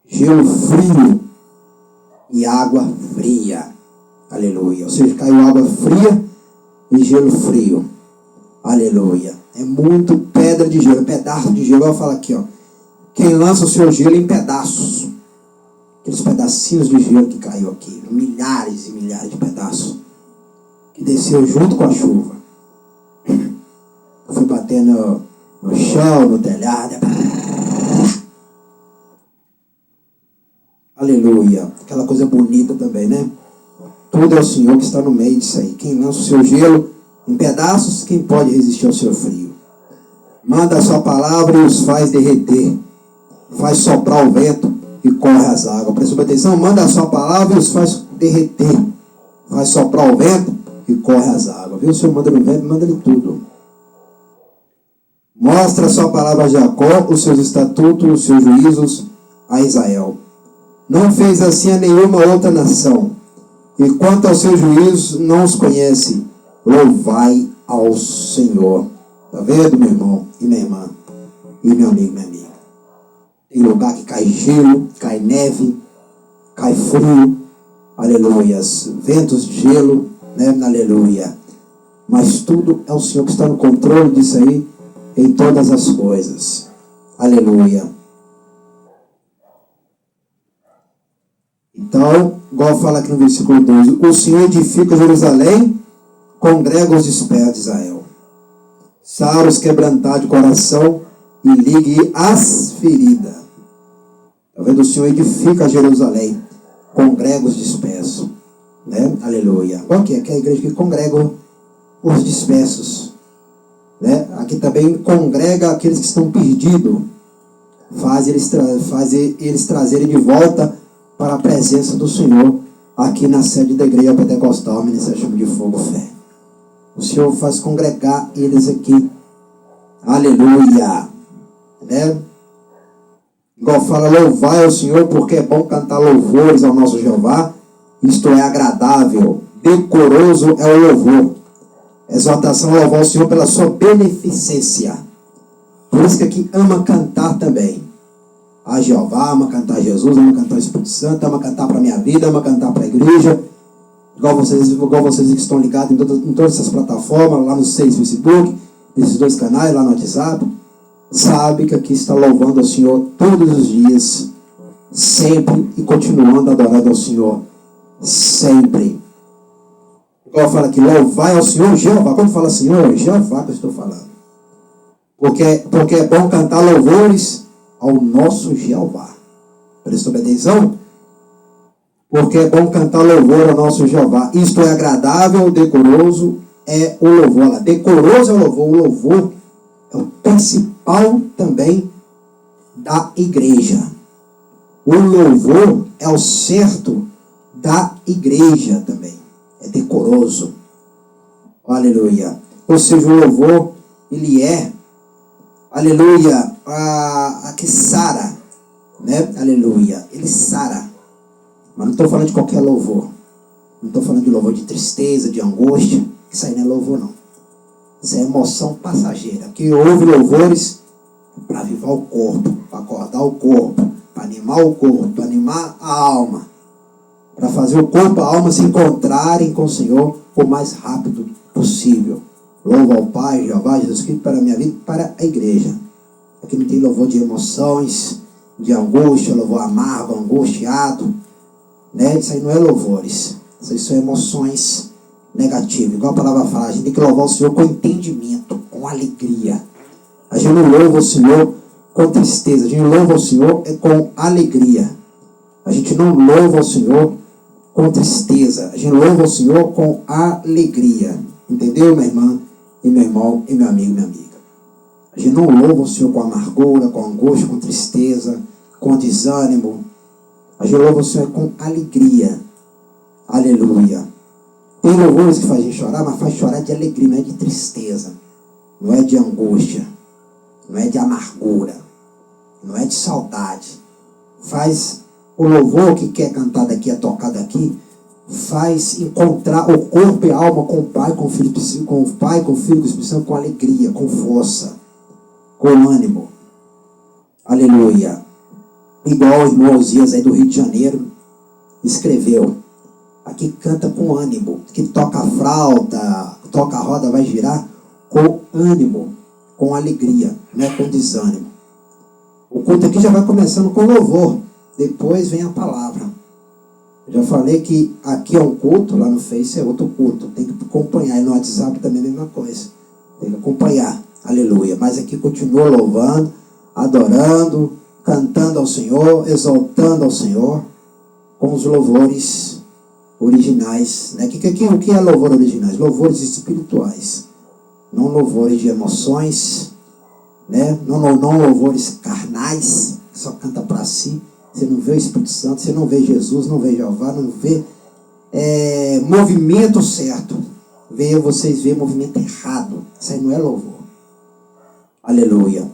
frio e água fria. Aleluia. Ou seja, caiu água fria e gelo frio. Aleluia. É muito pedra de gelo, pedaço de gelo. Eu falo aqui, ó. Quem lança o seu gelo em pedaços. Aqueles pedacinhos de gelo que caiu aqui. Milhares e milhares de pedaços. Que desceu junto com a chuva. Foi batendo no chão, no telhado. Aleluia. Aquela coisa bonita também, né? Tudo é o Senhor que está no meio disso aí. Quem lança o seu gelo em pedaços, quem pode resistir ao seu frio? Manda a sua palavra e os faz derreter. Faz soprar o vento e corre as águas. Presta atenção. Manda a sua palavra e os faz derreter. Faz soprar o vento e corre as águas. Viu? O Senhor manda no vento, manda-lhe tudo. Mostra a sua palavra a Jacó, os seus estatutos, os seus juízos a Israel. Não fez assim a nenhuma outra nação. E quanto aos seus juízos, não os conhece. Louvai ao Senhor. Está vendo, meu irmão e minha irmã? E meu amigo, minha amiga? Tem lugar que cai gelo, cai neve, cai frio. Aleluia. Ventos de gelo, né? Aleluia. Mas tudo é o Senhor que está no controle disso aí, em todas as coisas. Aleluia. Então, igual fala aqui no versículo 12, o Senhor edifica Jerusalém, congrega os dispersos de Israel. Sara os quebrantar de coração e ligue as feridas. Está vendo? O Senhor edifica Jerusalém, congrega os dispersos. Né? Aleluia. Qual que é? Que é a igreja que congrega os dispersos. Né? Aqui também congrega aqueles que estão perdidos. Faz eles trazerem de volta para a presença do Senhor. aqui na sede da Igreja Pentecostal, Ministério Chama de Fogo Fé. O Senhor faz congregar eles aqui. Aleluia. Né? Igual fala, louvai ao Senhor, porque é bom cantar louvores ao nosso Jeová. Isto é agradável, decoroso é o louvor. Exortação a louvar o Senhor pela sua beneficência. Por isso que aqui ama cantar também. A Jeová, ama cantar a Jesus, ama cantar o Espírito Santo, ama cantar para a minha vida, ama cantar para a igreja. Igual vocês que estão ligados em todas essas plataformas, lá no Facebook, nesses 2 canais, lá no WhatsApp. Sabe que aqui está louvando ao Senhor todos os dias, sempre, e continuando adorando ao Senhor, sempre. Igual fala aqui, louvai ao Senhor Jeová. Quando fala Senhor, Jeová que eu estou falando. Porque é bom cantar louvores ao nosso Jeová. Prestou atenção? Porque é bom cantar louvor ao nosso Jeová. Isto é agradável, decoroso é o louvor. Olha, decoroso é o louvor. O louvor é o principal também da igreja. O louvor é o certo da igreja também. É decoroso. Aleluia. Ou seja, o louvor, ele é, aleluia, a que sara, né? Aleluia. Ele sara. Mas não estou falando de qualquer louvor. Não estou falando de louvor de tristeza, de angústia. Isso aí não é louvor, não. Isso é emoção passageira. Que houve louvores para avivar o corpo, para acordar o corpo, para animar o corpo, para animar a alma, para fazer o corpo e a alma se encontrarem com o Senhor o mais rápido possível. Louvo ao Pai, Jeová, Jesus Cristo, para a minha vida e para a igreja. Aqui não tem louvor de emoções, de angústia, louvor amargo, angustiado, né? Isso aí não é louvores. Isso aí são emoções negativas. Igual a palavra fala, a gente tem que louvar o Senhor com entendimento, com alegria. A gente não louva o Senhor com tristeza, a gente louva o Senhor com alegria. A gente não louva o Senhor com tristeza, a gente louva o Senhor com alegria. Entendeu, minha irmã, e meu irmão, e meu amigo, minha amiga? A gente não louva o Senhor com amargura, com angústia, com tristeza, com desânimo. A gente louva o Senhor com alegria. Aleluia. Tem louvores que fazem chorar, mas faz chorar de alegria, não é de tristeza. Não é de angústia. Não é de amargura. Não é de saudade. Faz o louvor que quer cantar daqui, é tocar daqui, faz encontrar o corpo e a alma com o Pai, com o Filho, com o Pai, com o Filho, com o Espírito Santo, com alegria, com força, com ânimo. Aleluia. Igual o irmão Osias aí do Rio de Janeiro escreveu. Aqui canta com ânimo, que toca a flauta, toca a roda, vai girar com ânimo, com alegria, não é com desânimo. O culto aqui já vai começando com louvor, depois vem a palavra. Eu já falei que aqui é um culto, lá no Face é outro culto, tem que acompanhar, e no WhatsApp também é a mesma coisa, tem que acompanhar, aleluia. Mas aqui continua louvando, adorando, cantando ao Senhor, exaltando ao Senhor, com os louvores originais, né? O que é louvor originais? Louvores espirituais, não louvores de emoções, né? Não louvores carnais, só canta para si. Você não vê o Espírito Santo, você não vê Jesus, não vê Jeová, não vê movimento certo. Vocês veem movimento errado. Isso aí não é louvor. Aleluia.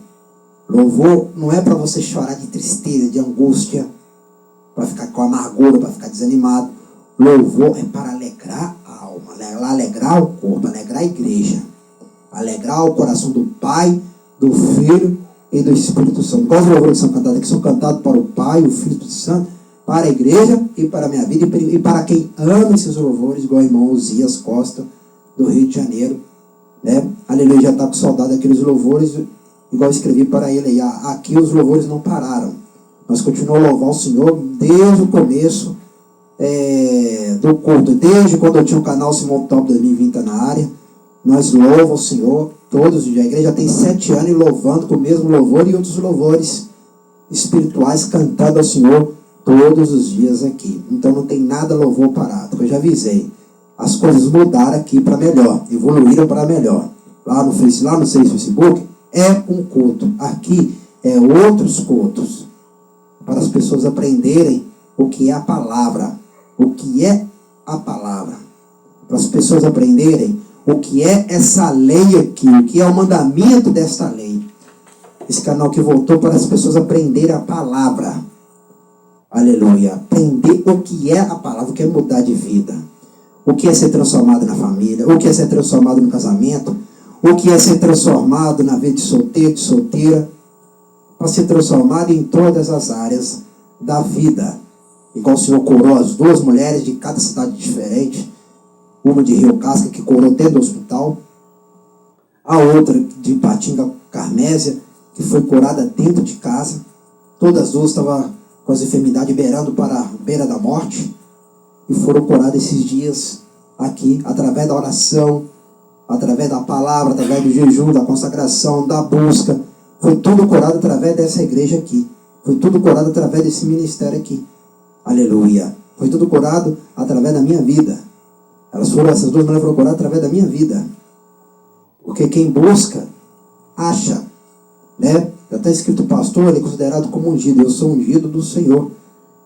Louvor não é para você chorar de tristeza, de angústia, para ficar com amargura, para ficar desanimado. Louvor é para alegrar a alma, alegrar o corpo, alegrar a igreja, alegrar o coração do Pai, do Filho e do Espírito Santo. Quais os louvores que são cantados aqui? São cantados para o Pai, o Filho e o Espírito Santo, para a igreja e para a minha vida, e para quem ama esses louvores, igual o irmão Osias Costa, do Rio de Janeiro, né? Aleluia, já está com saudade daqueles louvores, igual eu escrevi para ele aí. Aqui os louvores não pararam. Nós continuamos a louvar o Senhor desde o começo do culto, desde quando eu tinha o canal Simão Top 2020 na área. Nós louvamos o Senhor todos os dias. A igreja já tem 7 anos louvando com o mesmo louvor e outros louvores espirituais, cantando ao Senhor todos os dias aqui. Então não tem nada louvor parado, eu já avisei. As coisas mudaram aqui para melhor, evoluíram para melhor. Lá no Facebook é um culto, aqui é outros cultos, para as pessoas aprenderem o que é a palavra, o que é a palavra, para as pessoas aprenderem o que é essa lei aqui, o que é o mandamento desta lei. Esse canal que voltou para as pessoas aprenderem a palavra. Aleluia. Aprender o que é a palavra, o que é mudar de vida. O que é ser transformado na família, o que é ser transformado no casamento, o que é ser transformado na vida de solteiro, de solteira, para ser transformado em todas as áreas da vida. Igual o Senhor curou as 2 mulheres de cada cidade diferente, uma de Rio Casca, que curou dentro do hospital, a outra de Ipatinga, Carmésia, que foi curada dentro de casa. Todas as 2 estavam com as enfermidades beirando para a beira da morte, e foram curadas esses dias aqui, através da oração, através da palavra, através do jejum, da consagração, da busca. Foi tudo curado através dessa igreja aqui. Foi tudo curado através desse ministério aqui. Aleluia. Foi tudo curado através da minha vida. Essas 2 mulheres foram curadas através da minha vida. Porque quem busca, acha. Né? Já está escrito, pastor, ele é considerado como ungido. Eu sou ungido do Senhor.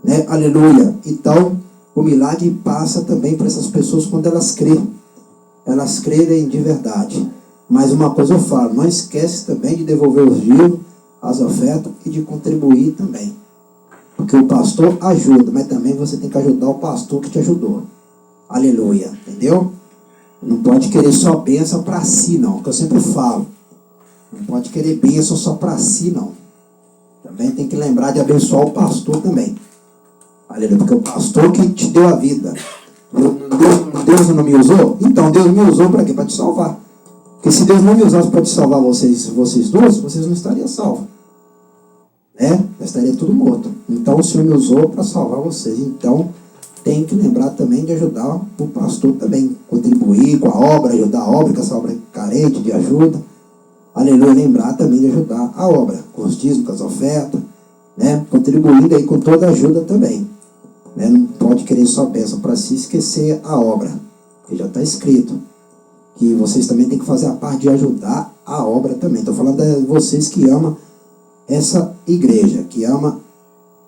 Né? Aleluia. Então, o milagre passa também para essas pessoas quando elas creem. Elas crerem de verdade. Mas uma coisa eu falo, não esquece também de devolver os dízimos, as ofertas e de contribuir também. Porque o pastor ajuda, mas também você tem que ajudar o pastor que te ajudou. Aleluia. Entendeu? Não pode querer só bênção para si, não. Que eu sempre falo. Não pode querer bênção só para si, não. Também tem que lembrar de abençoar o pastor também. Aleluia. Porque o pastor que te deu a vida. Deus não me usou? Então Deus me usou para quê? Para te salvar. Porque se Deus não me usasse para te salvar vocês 2, vocês não estariam salvos. Né? Já estaria tudo morto. Então o Senhor me usou para salvar vocês. Então tem que lembrar também de ajudar o pastor também. Contribuir com a obra, ajudar a obra, que essa obra é carente de ajuda. Aleluia. Lembrar também de ajudar a obra. Com os dízimos, com as ofertas. Né? Contribuindo aí com toda a ajuda também. Né? Não pode querer só bênção para si, esquecer a obra. Porque já está escrito que vocês também têm que fazer a parte de ajudar a obra também. Estou falando de vocês que amam essa igreja, que ama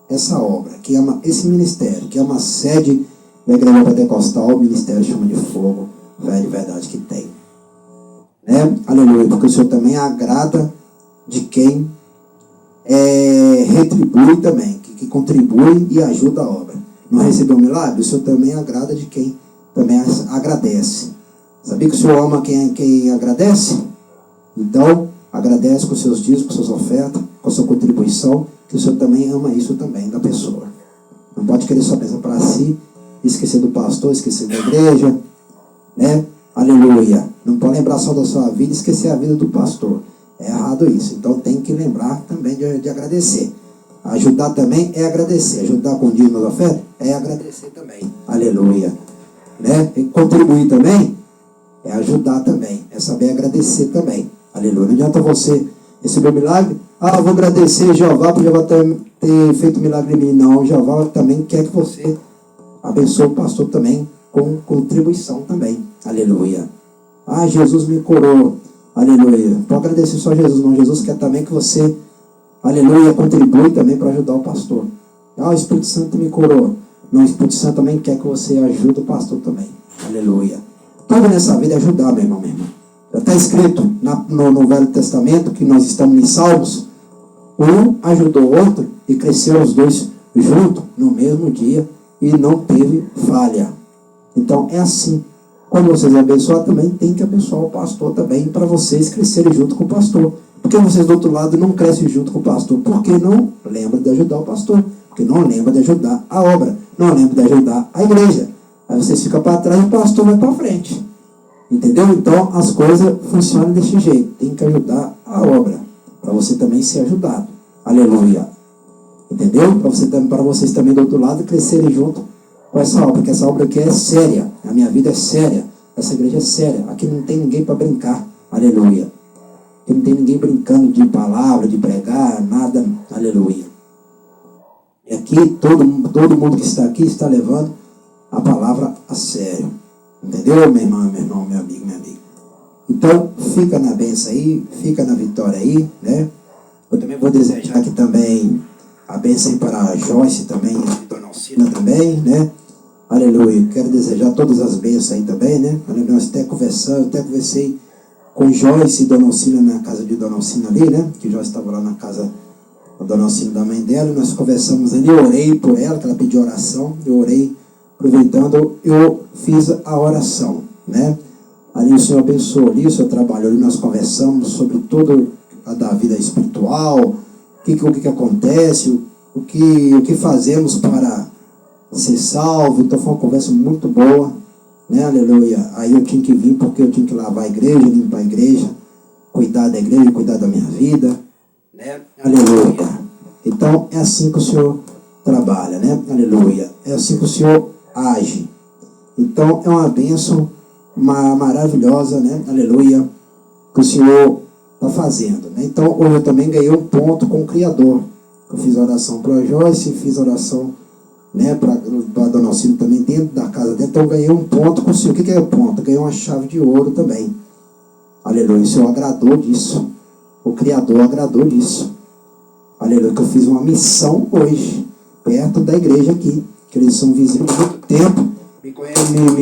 essa obra, que ama esse ministério, que ama a sede da Igreja Pentecostal, o Ministério Chama de Fogo, velho de verdade que tem. Né? Aleluia, porque o Senhor também agrada de quem retribui também, que contribui e ajuda a obra. Não recebeu um milagre? O Senhor também agrada de quem também agradece. Sabia que o Senhor ama quem agradece? Então, agradece com seus dízimos, com suas ofertas, com a sua contribuição, que o Senhor também ama isso também da pessoa. Não pode querer só pensar para si, esquecer do pastor, esquecer da igreja, né? Aleluia. Não pode lembrar só da sua vida e esquecer a vida do pastor. É errado isso. Então tem que lembrar também de agradecer. Ajudar também é agradecer. Ajudar com dízimo da oferta é agradecer também. Aleluia. Né? E contribuir também é ajudar também. É saber agradecer também. Aleluia. Não adianta você receber o milagre. Ah, eu vou agradecer Jeová por Jeová ter feito milagre em mim. Não, Jeová também quer que você abençoe o pastor também com contribuição também. Aleluia. Ah, Jesus me curou. Aleluia. Pode agradecer só Jesus, não. Jesus quer também que você, aleluia, contribui também para ajudar o pastor. Ah, o Espírito Santo me curou. Não, o Espírito Santo também quer que você ajude o pastor também. Aleluia. Tudo nessa vida é ajudar, meu irmão, minha irmã. Já está escrito no Velho Testamento que nós estamos em Salmos. Um ajudou o outro e cresceram os 2 juntos no mesmo dia e não teve falha. Então é assim. Quando vocês abençoam, também tem que abençoar o pastor também, para vocês crescerem junto com o pastor. Porque vocês do outro lado não crescem junto com o pastor. Porque não lembra de ajudar o pastor. Porque não lembra de ajudar a obra. Não lembra de ajudar a igreja. Aí vocês ficam para trás e o pastor vai para frente. Entendeu? Então as coisas funcionam desse jeito. Tem que ajudar a obra. Para você também ser ajudado. Aleluia. Entendeu? Para vocês também do outro lado crescerem junto com essa obra. Porque essa obra aqui é séria. A minha vida é séria. Essa igreja é séria. Aqui não tem ninguém para brincar. Aleluia. Aqui não tem ninguém brincando de palavra, de pregar, nada. Aleluia. E aqui todo mundo que está aqui está levando a palavra a sério. Entendeu, meu irmão, meu amigo, minha amiga? Então, fica na bênção aí, fica na vitória aí, né? Eu também vou desejar aqui também a bênção aí para a Joyce também, a Dona Alcina também, né? Aleluia. Quero desejar todas as bênçãos aí também, né? Nós até conversei com Joyce e Dona Alcina na casa de Dona Alcina ali, né? Que Joyce estava lá na casa da Dona Alcina, da mãe dela, e nós conversamos ali, eu orei por ela, que ela pediu oração, eu orei, aproveitando, eu fiz a oração, né? Ali o Senhor abençoou ali, o Senhor trabalhou ali, nós conversamos sobre tudo da vida espiritual, o que acontece, o que fazemos para ser salvo. Então foi uma conversa muito boa, né? Aleluia. Aí eu tinha que vir porque eu tinha que lavar a igreja, limpar a igreja, cuidar da igreja, cuidar da minha vida, né? Aleluia. Então é assim que o Senhor trabalha, né? Aleluia. É assim que o Senhor age. Então é uma bênção maravilhosa, né? Aleluia, que o Senhor está fazendo, né? Então hoje eu também ganhei um ponto com o Criador. Eu fiz oração para a Joyce, fiz oração, né, para a Dona Alcina também dentro da casa dela. Então eu ganhei um ponto com o Senhor. O que é o ponto? Eu ganhei uma chave de ouro também. Aleluia. O Senhor agradou disso. O Criador agradou disso. Aleluia. Que eu fiz uma missão hoje, perto da igreja aqui, que eles são vizinhos há muito tempo. Me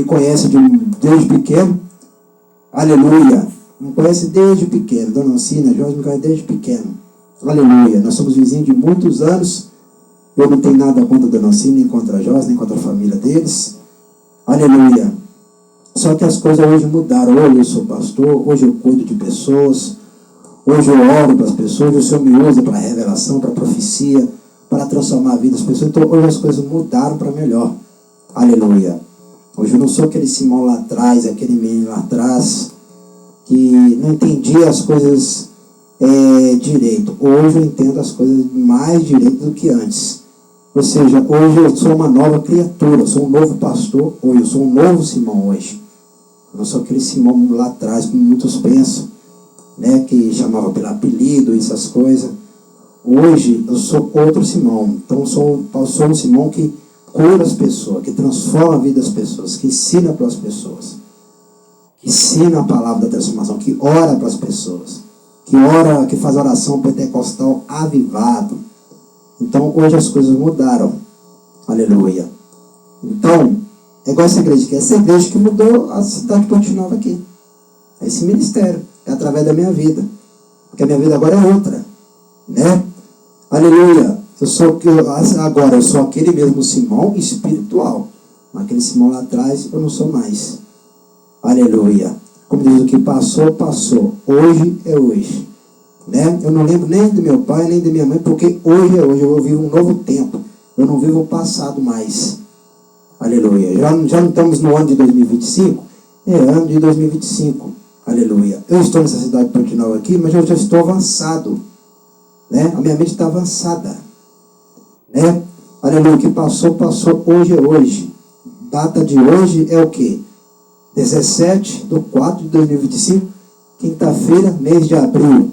conhece desde pequeno. Aleluia. Me conhece desde pequeno. Dona Alcina, Jorge me conhece desde pequeno. Aleluia. Nós somos vizinhos de muitos anos. Eu não tenho nada contra a Dona Alcina, nem contra a Jorge, nem contra a família deles. Aleluia. Só que as coisas hoje mudaram. Hoje eu sou pastor, hoje eu cuido de pessoas, hoje eu oro para as pessoas, hoje o Senhor me usa para revelação, para profecia, para transformar a vida das pessoas. Então hoje as coisas mudaram para melhor. Aleluia. Hoje eu não sou aquele Simão lá atrás, aquele menino lá atrás, que não entendia as coisas direito. Hoje eu entendo as coisas mais direito do que antes. Ou seja, hoje eu sou uma nova criatura, eu sou um novo pastor, hoje eu sou um novo Simão hoje. Eu não sou aquele Simão lá atrás, como muitos pensam, né, que chamava pelo apelido, essas coisas. Hoje eu sou outro Simão. Então eu sou um Simão que cura as pessoas, que transforma a vida das pessoas, que ensina para as pessoas, que ensina a palavra da transformação, que ora para as pessoas, que ora, que faz oração pentecostal avivado. Então hoje as coisas mudaram. Aleluia. Então, é igual essa igreja aqui. Essa igreja que mudou a cidade de Ponte Nova aqui. É esse ministério. É através da minha vida. Porque a minha vida agora é outra. Né? Aleluia. Agora eu sou aquele mesmo Simão espiritual. Mas aquele Simão lá atrás eu não sou mais. Aleluia. Como diz, o que passou, passou. Hoje é hoje. Né? Eu não lembro nem do meu pai, nem da minha mãe, porque hoje é hoje. Eu vivo um novo tempo. Eu não vivo o passado mais. Aleluia. Já não estamos no ano de 2025? É ano de 2025. Aleluia. Eu estou nessa cidade de Ponte Nova aqui, mas eu já estou avançado. Né? A minha mente está avançada. Né? Aleluia. O que passou, passou. Hoje é hoje. Data de hoje é o quê? 17/4/2025, quinta-feira, mês de abril.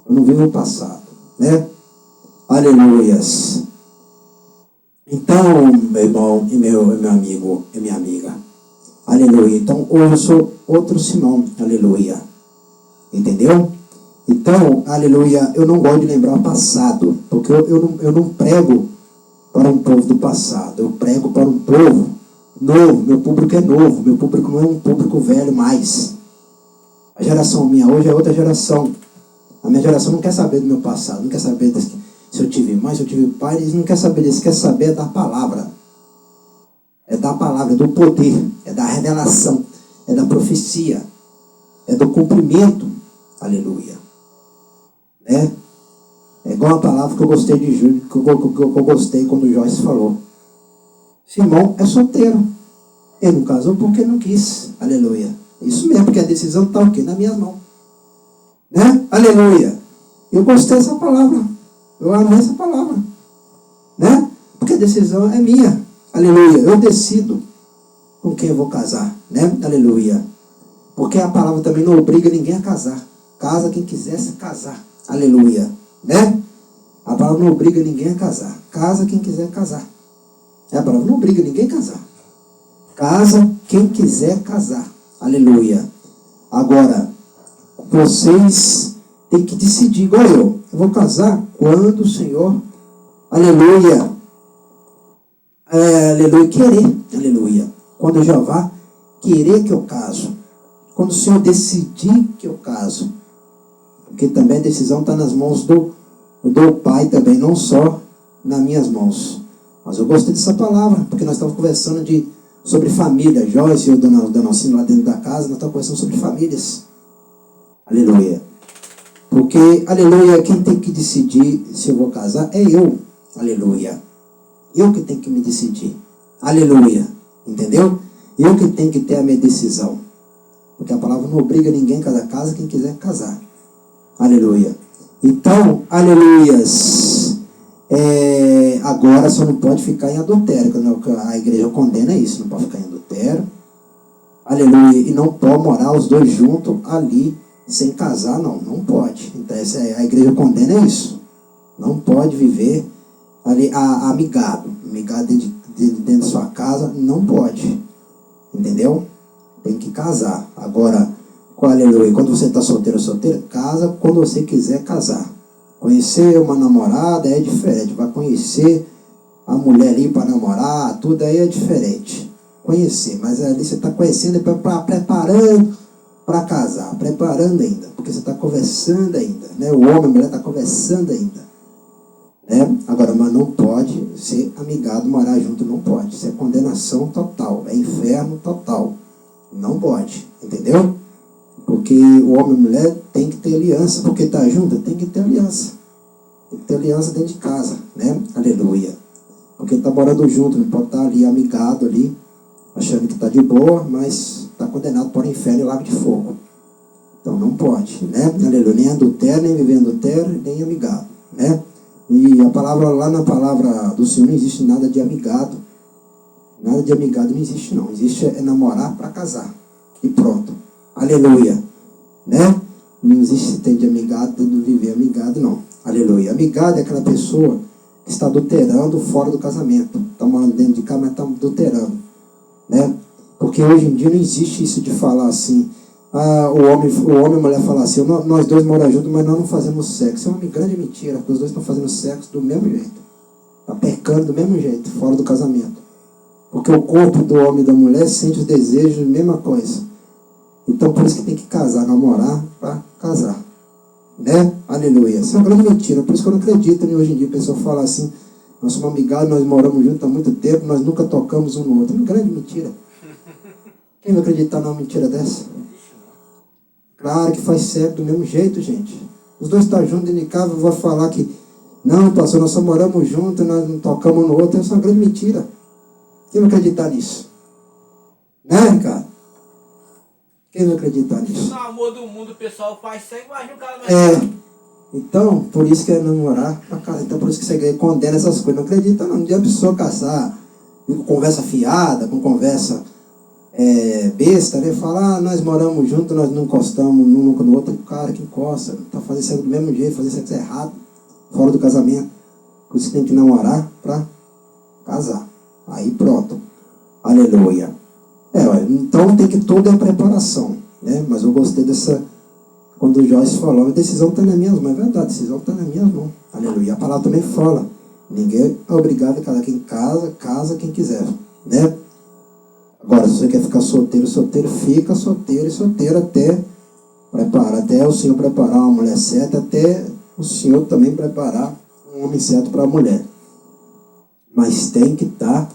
Eu não vivo o passado, né? Aleluias. Então, meu irmão e meu amigo e minha amiga, aleluia. Então, hoje eu sou outro Simão, aleluia. Entendeu? Então, aleluia, eu não gosto de lembrar o passado, porque eu não prego para um povo do passado, eu prego para um povo novo. Meu público é novo, meu público não é um público velho mais. A geração minha hoje é outra geração. A minha geração não quer saber do meu passado, não quer saber se eu tive mãe, se eu tive pai, eles não querem saber disso, quer saber da palavra. É da palavra, é do poder, é da revelação, é da profecia, é do cumprimento. Aleluia. Né? É igual a palavra que eu gostei de Júlio, que eu gostei quando o Joyce falou. Simão é solteiro. Ele não casou porque não quis. Aleluia. Isso mesmo, porque a decisão está o quê? Na minha mão. Né? Aleluia. Eu gostei dessa palavra. Eu amei essa palavra. Né? Porque a decisão é minha. Aleluia. Eu decido com quem eu vou casar. Né? Aleluia. Porque a palavra também não obriga ninguém a casar. Casa quem quiser se casar. Aleluia. Né? A palavra não obriga ninguém a casar. Casa quem quiser casar. A palavra não obriga ninguém a casar. Casa quem quiser casar. Aleluia. Agora, vocês têm que decidir, igual eu vou casar quando o Senhor, aleluia, aleluia, querer, aleluia. Quando Jeová querer que eu caso, quando o Senhor decidir que eu caso, porque também a decisão está nas mãos do Pai também, não só nas minhas mãos. Mas eu gostei dessa palavra, porque nós estávamos conversando sobre família. Joyce e o Dona Alcina lá dentro da casa, nós estávamos conversando sobre famílias. Aleluia. Porque, aleluia, quem tem que decidir se eu vou casar é eu. Aleluia. Eu que tenho que me decidir. Aleluia. Entendeu? Eu que tenho que ter a minha decisão. Porque a palavra não obriga ninguém a casar. Casa quem quiser casar. Aleluia. Então, aleluias. Agora só não pode ficar em adultério. A igreja condena isso. Não pode ficar em adultério. Aleluia. E não pode morar os dois juntos ali sem casar, não. Não pode. Então a igreja condena isso. Não pode viver ali amigado. Amigado dentro da sua casa, não pode. Entendeu? Tem que casar. Agora, aleluia, quando você está solteiro ou solteira, casa quando você quiser casar. Conhecer uma namorada é diferente. Vai conhecer a mulher ali para namorar, tudo aí é diferente. Conhecer, mas ali você está conhecendo, preparando para casar, preparando ainda, porque você está conversando ainda, né? O homem e a mulher está conversando ainda, né? Agora, mas não pode ser amigado, morar junto, não pode. Isso é condenação total, é inferno total. Não pode, entendeu? Porque o homem e a mulher tem que ter aliança, porque está junto, tem que ter aliança. Tem que ter aliança dentro de casa, né? Aleluia. Porque está morando junto, não pode estar ali amigado ali, achando que está de boa, mas está condenado para o inferno e lago de fogo. Então não pode, né? Aleluia. Nem adultério, nem viver adultério, nem amigado, né? E a palavra, lá na palavra do Senhor, não existe nada de amigado. Nada de amigado não existe, não. Existe namorar para casar. E pronto. Aleluia. Né? Não existe se tem de amigado, de viver amigado, não. Aleluia. Amigado é aquela pessoa que está adulterando fora do casamento. Está morando dentro de casa, mas está adulterando. Né? Porque hoje em dia não existe isso de falar assim, o homem e a mulher falar assim, nós dois moramos juntos, mas nós não fazemos sexo. É uma grande mentira, porque os dois estão fazendo sexo do mesmo jeito. Está pecando do mesmo jeito, fora do casamento. Porque o corpo do homem e da mulher sente os desejos, a mesma coisa. Então por isso que tem que casar, namorar para casar. Né? Aleluia. Isso é uma grande mentira, por isso que eu não acredito, né? Hoje em dia a pessoa fala assim, nós somos amigados, nós moramos juntos há muito tempo, nós nunca tocamos um no outro. É uma grande mentira. Quem vai acreditar numa mentira dessa? Claro que faz certo do mesmo jeito, gente. Os dois estão juntos dentro de casa, vou falar que não, pastor, nós só moramos juntos, nós não tocamos um no outro. Isso é uma grande mentira. Quem vai acreditar nisso? Né, Ricardo? Quem vai acreditar nisso? No amor do mundo o pessoal faz sexo, mas o cara não Então, por isso que é namorar pra casa. Então, por isso que você condena essas coisas. Não acredita, não. Um dia a pessoa casar com conversa fiada, com conversa besta, né? Falar, nós moramos juntos, nós não encostamos um no outro. O cara que encosta, tá fazendo sexo do mesmo jeito, fazer sexo errado, fora do casamento. Por isso que tem que namorar pra casar. Aí pronto. Aleluia. Então tem que toda a preparação, né? Mas eu gostei dessa, quando o Joyce falou, a decisão está nas minhas mãos. É verdade, a decisão está nas minhas mãos. Aleluia. A palavra também fala, ninguém é obrigado a casar. Quem casa quem quiser, né? Agora, se você quer ficar solteiro, fica solteiro e solteira até o Senhor preparar uma mulher certa, até o Senhor também preparar um homem certo para a mulher. Mas tem que estar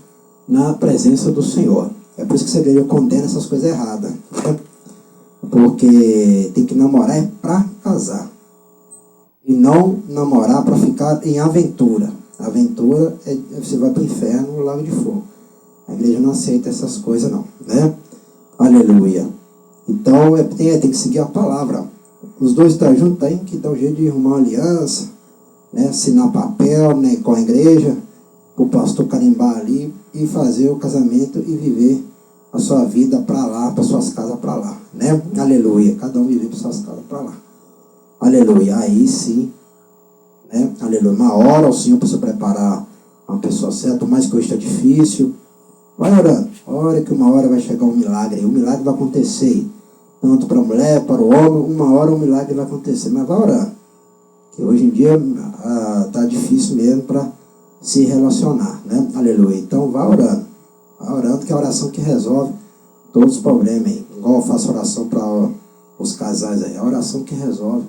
na presença do Senhor. É por isso que a igreja condena essas coisas erradas. Né? Porque tem que namorar para casar. E não namorar para ficar em aventura. Aventura você vai para o inferno, no lago de fogo. A igreja não aceita essas coisas, não. Né? Aleluia. Então tem que seguir a palavra. Os dois estão juntos, tem que dar um jeito de arrumar uma aliança, né? Assinar papel, né, com a igreja, o pastor carimbar ali e fazer o casamento e viver a sua vida para lá, para suas casas para lá, né? Aleluia. Cada um viver para suas casas para lá. Aleluia. Aí sim, né? Aleluia. Uma hora o Senhor para se preparar uma pessoa certa, por mais que hoje está difícil, vai orando. Ora que uma hora vai chegar um milagre. O milagre vai acontecer. Tanto para a mulher, para o homem, uma hora um milagre vai acontecer. Mas vai orando. Que hoje em dia está difícil mesmo para se relacionar, né? Aleluia. Então vá orando. Vá orando, que é a oração que resolve todos os problemas aí. Igual eu faço oração para os casais aí. É a oração que resolve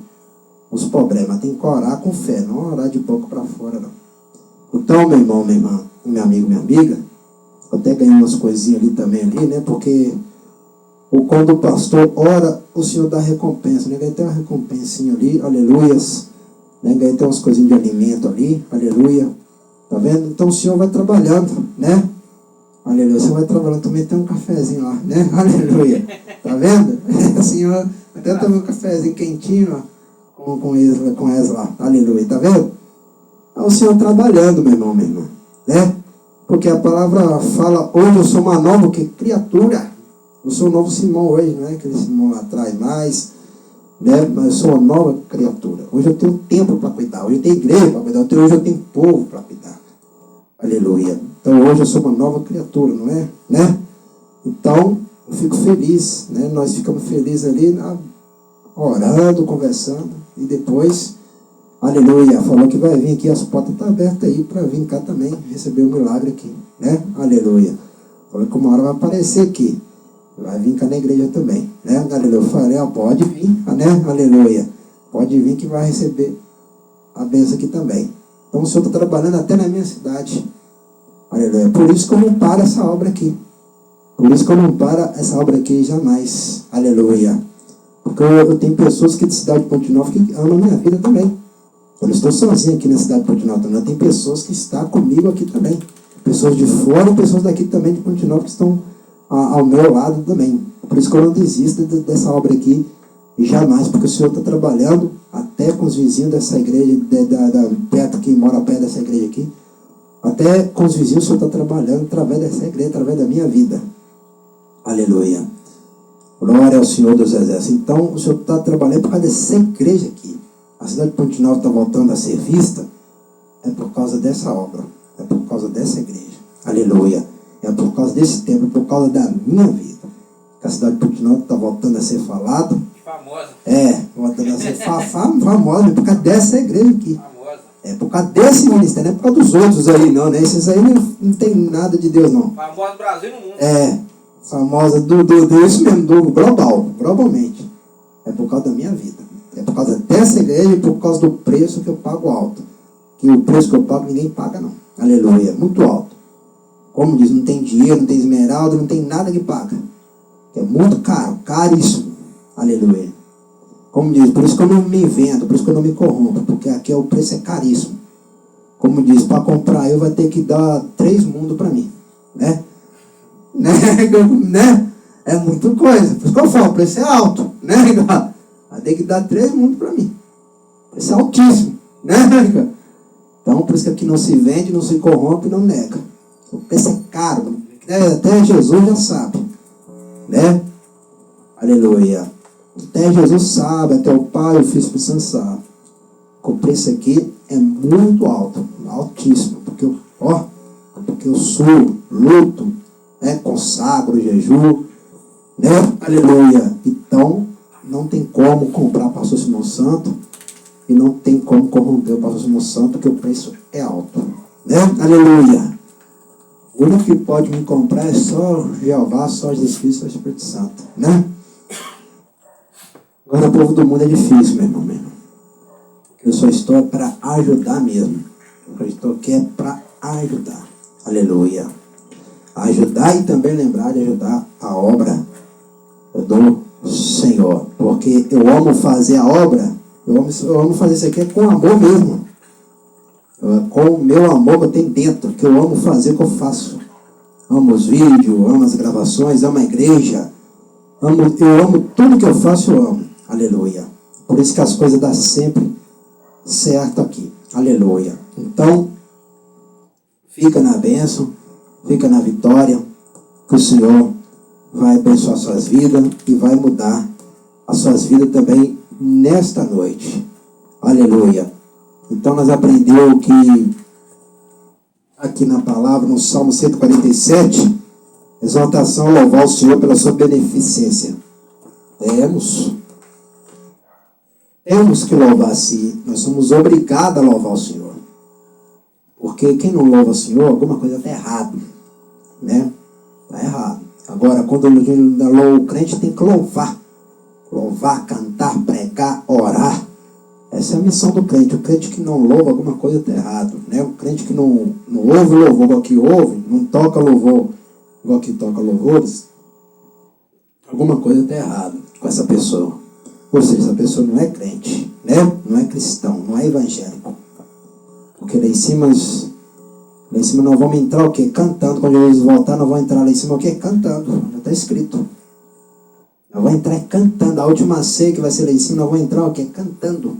os problemas. Tem que orar com fé, não orar de boca para fora, não. Então, meu irmão, minha irmã, meu amigo, minha amiga, eu até ganhei umas coisinhas ali também, ali, né? Porque quando o pastor ora, o Senhor dá recompensa, né? Ganhei até uma recompensinha ali, aleluias. Né? Ganhei até umas coisinhas de alimento ali, aleluia. Tá vendo? Então o Senhor vai trabalhando, né? Aleluia. O Senhor vai trabalhando, também tem um cafezinho lá, né? Aleluia. Tá vendo? O Senhor até tomou um cafezinho quentinho, ó, com eles lá, aleluia. Tá vendo? É o Senhor trabalhando, meu irmão, minha irmã, né? Porque a palavra fala, hoje eu sou uma nova criatura. Eu sou um novo Simão hoje, não é aquele Simão lá atrás mais, né? Mas eu sou uma nova criatura. Hoje eu tenho tempo para cuidar, hoje eu tenho igreja para cuidar, hoje eu tenho povo para cuidar. Aleluia. Então hoje eu sou uma nova criatura, não é? Né? Então eu fico feliz, né? Nós ficamos felizes ali, orando, conversando, e depois, aleluia, falou que vai vir aqui, as portas estão abertas aí para vir cá também, receber um milagre aqui, né? Aleluia. Falou que uma hora vai aparecer aqui. Vai vir cá na igreja também, né? Aleluia. Eu falei, pode vir, né? Aleluia. Pode vir que vai receber a bênção aqui também. Então o Senhor está trabalhando até na minha cidade. Aleluia. Por isso que eu não paro essa obra aqui. Por isso que eu não paro essa obra aqui jamais. Aleluia. Porque eu tenho pessoas aqui de cidade de Ponte Nova que amam a minha vida também. Eu não estou sozinho aqui na cidade de Ponte Nova também. Tem pessoas que estão comigo aqui também. Pessoas de fora e pessoas daqui também de Ponte Nova que estão ao meu lado também. Por isso que eu não desisto dessa obra aqui, jamais, porque o Senhor está trabalhando até com os vizinhos dessa igreja, perto, que mora perto dessa igreja aqui, até com os vizinhos o Senhor está trabalhando através dessa igreja, através da minha vida. Aleluia. Glória ao Senhor dos Exércitos. Então o Senhor está trabalhando por causa dessa igreja aqui. A cidade de Ponte Nova está voltando a ser vista, é por causa dessa obra, é por causa dessa igreja. Aleluia. É por causa desse tempo, é por causa da minha vida, que a cidade de Ponte Nova está voltando a ser falada. Famosa. Voltando a ser famosa, por causa dessa igreja aqui. Famosa. É por causa desse ministério, não é por causa dos outros aí não, né? Esses aí não tem nada de Deus não. Famosa no Brasil e no mundo. Famosa isso mesmo, globalmente. É por causa da minha vida. É por causa dessa igreja e por causa do preço que eu pago alto. Que o preço que eu pago ninguém paga não. Aleluia, muito alto. Como diz, não tem dinheiro, não tem esmeralda, não tem nada que paga. É muito caro, caríssimo. Aleluia. Como diz, por isso que eu não me vendo, por isso que eu não me corrompo, porque aqui o preço é caríssimo. Como diz, para comprar eu vai ter que dar 3 mundos para mim. Né? É muita coisa. Por isso que eu falo, o preço é alto. Né? Vai ter que dar 3 mundos para mim. O preço é altíssimo. Né? Então, por isso que aqui não se vende, não se corrompe, não nega. O preço é caro, até Jesus já sabe, né? Aleluia. Até Jesus sabe, até o Pai, o Filho e o Espírito Santo sabe. O preço aqui é muito alto, altíssimo, porque eu sou, luto, né? Consagro, jejum, né? Aleluia. Então, não tem como comprar o pastor Simão Santo e não tem como corromper o pastor Simão Santo, porque o preço é alto, né? Aleluia. O único que pode me comprar é só Jeová, só Jesus Cristo, só o Espírito Santo, né? Agora o povo do mundo é difícil, meu irmão, Eu só estou para ajudar mesmo. Eu estou aqui é para ajudar. Aleluia. Ajudar e também lembrar de ajudar a obra do Senhor. Porque eu amo fazer a obra, eu amo fazer isso aqui com amor mesmo. Com o meu amor que eu tenho dentro, que eu amo fazer o que eu faço. Amo os vídeos, amo as gravações, amo a igreja. Eu amo tudo que eu faço, eu amo. Aleluia. Por isso que as coisas dão sempre certo aqui. Aleluia. Então, fica na bênção, fica na vitória, que o Senhor vai abençoar suas vidas e vai mudar as suas vidas também nesta noite. Aleluia. Então nós aprendemos que aqui na palavra, no Salmo 147, exaltação a louvar o Senhor pela sua beneficência. Temos que louvar sim. Nós somos obrigados a louvar o Senhor. Porque quem não louva o Senhor, alguma coisa está errado, né? Está errado. Agora, quando o crente tem que louvar. Louvar, cantar, pregar, orar. Essa é a missão do crente. O crente que não louva, alguma coisa está errado, né? O crente que não ouve louvor igual que ouve, não toca louvor igual que toca louvores, alguma coisa está errado com essa pessoa. Ou seja, essa pessoa não é crente, né? Não é cristão, não é evangélico. Porque lá em cima nós vamos entrar o quê? Cantando. Quando Jesus voltar, nós vamos entrar lá em cima o quê? Cantando. Já está escrito. Nós vamos entrar cantando. A última ceia que vai ser lá em cima, nós vamos entrar o quê? Cantando.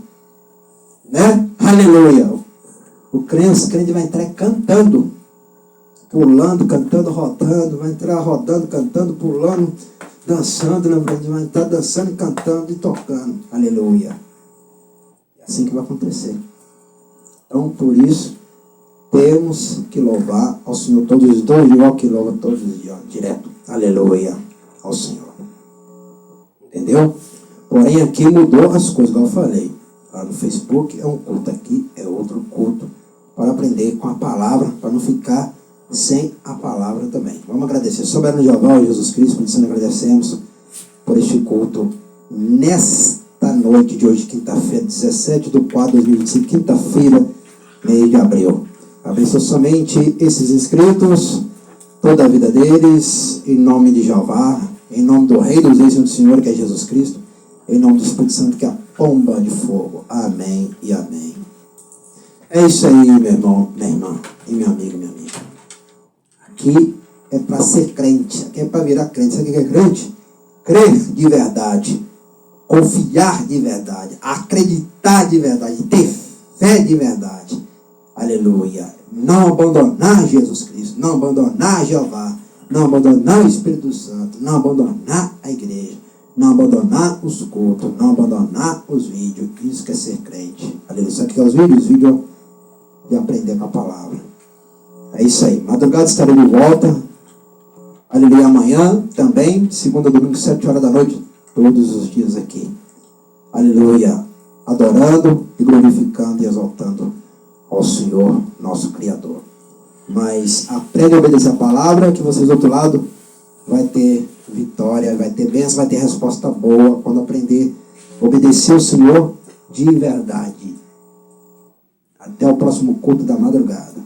Né? Aleluia. O crente vai entrar cantando. Pulando, cantando, rodando. Vai entrar rodando, cantando, pulando, dançando. Vai entrar dançando, cantando e tocando. Aleluia. É assim que vai acontecer. Então, por isso, temos que louvar ao Senhor todos os dias, igual que louva todos os dias, direto. Aleluia ao Senhor. Entendeu? Porém, aqui mudou as coisas, como eu falei. Lá no Facebook é um culto, aqui é outro culto, para aprender com a palavra, para não ficar sem a palavra também. Vamos agradecer. Soberano Jeová, Jesus Cristo, por isso nós agradecemos por este culto nesta noite de hoje, quinta-feira, 17/4/2025, quinta-feira, mês de abril. Abençoe somente esses inscritos, toda a vida deles, em nome de Jeová, em nome do Rei dos Reis e do Senhor, que é Jesus Cristo, em nome do Espírito Santo, que é a pomba de fogo. Amém e amém. É isso aí, meu irmão, minha irmã, e meu amigo, minha amiga. Aqui é para ser crente, aqui é para virar crente. Sabe o que é crente? Crer de verdade, confiar de verdade, acreditar de verdade, ter fé de verdade. Aleluia. Não abandonar Jesus Cristo, não abandonar Jeová, não abandonar o Espírito Santo, não abandonar a igreja, não abandonar os cultos, não abandonar os vídeos. Isso que é ser crente. Aleluia. Sabe o que é os vídeos? Os vídeos de aprender com a palavra. É isso aí. Madrugada estarei de volta. Aleluia. Amanhã também, segunda, domingo, 7 horas da noite, todos os dias aqui. Aleluia. Adorando e glorificando e exaltando ao Senhor, nosso Criador. Mas aprenda a obedecer a palavra, que vocês do outro lado vai ter vitória, vai ter bênção, vai ter resposta boa quando aprender a obedecer o Senhor de verdade. Até o próximo culto da madrugada.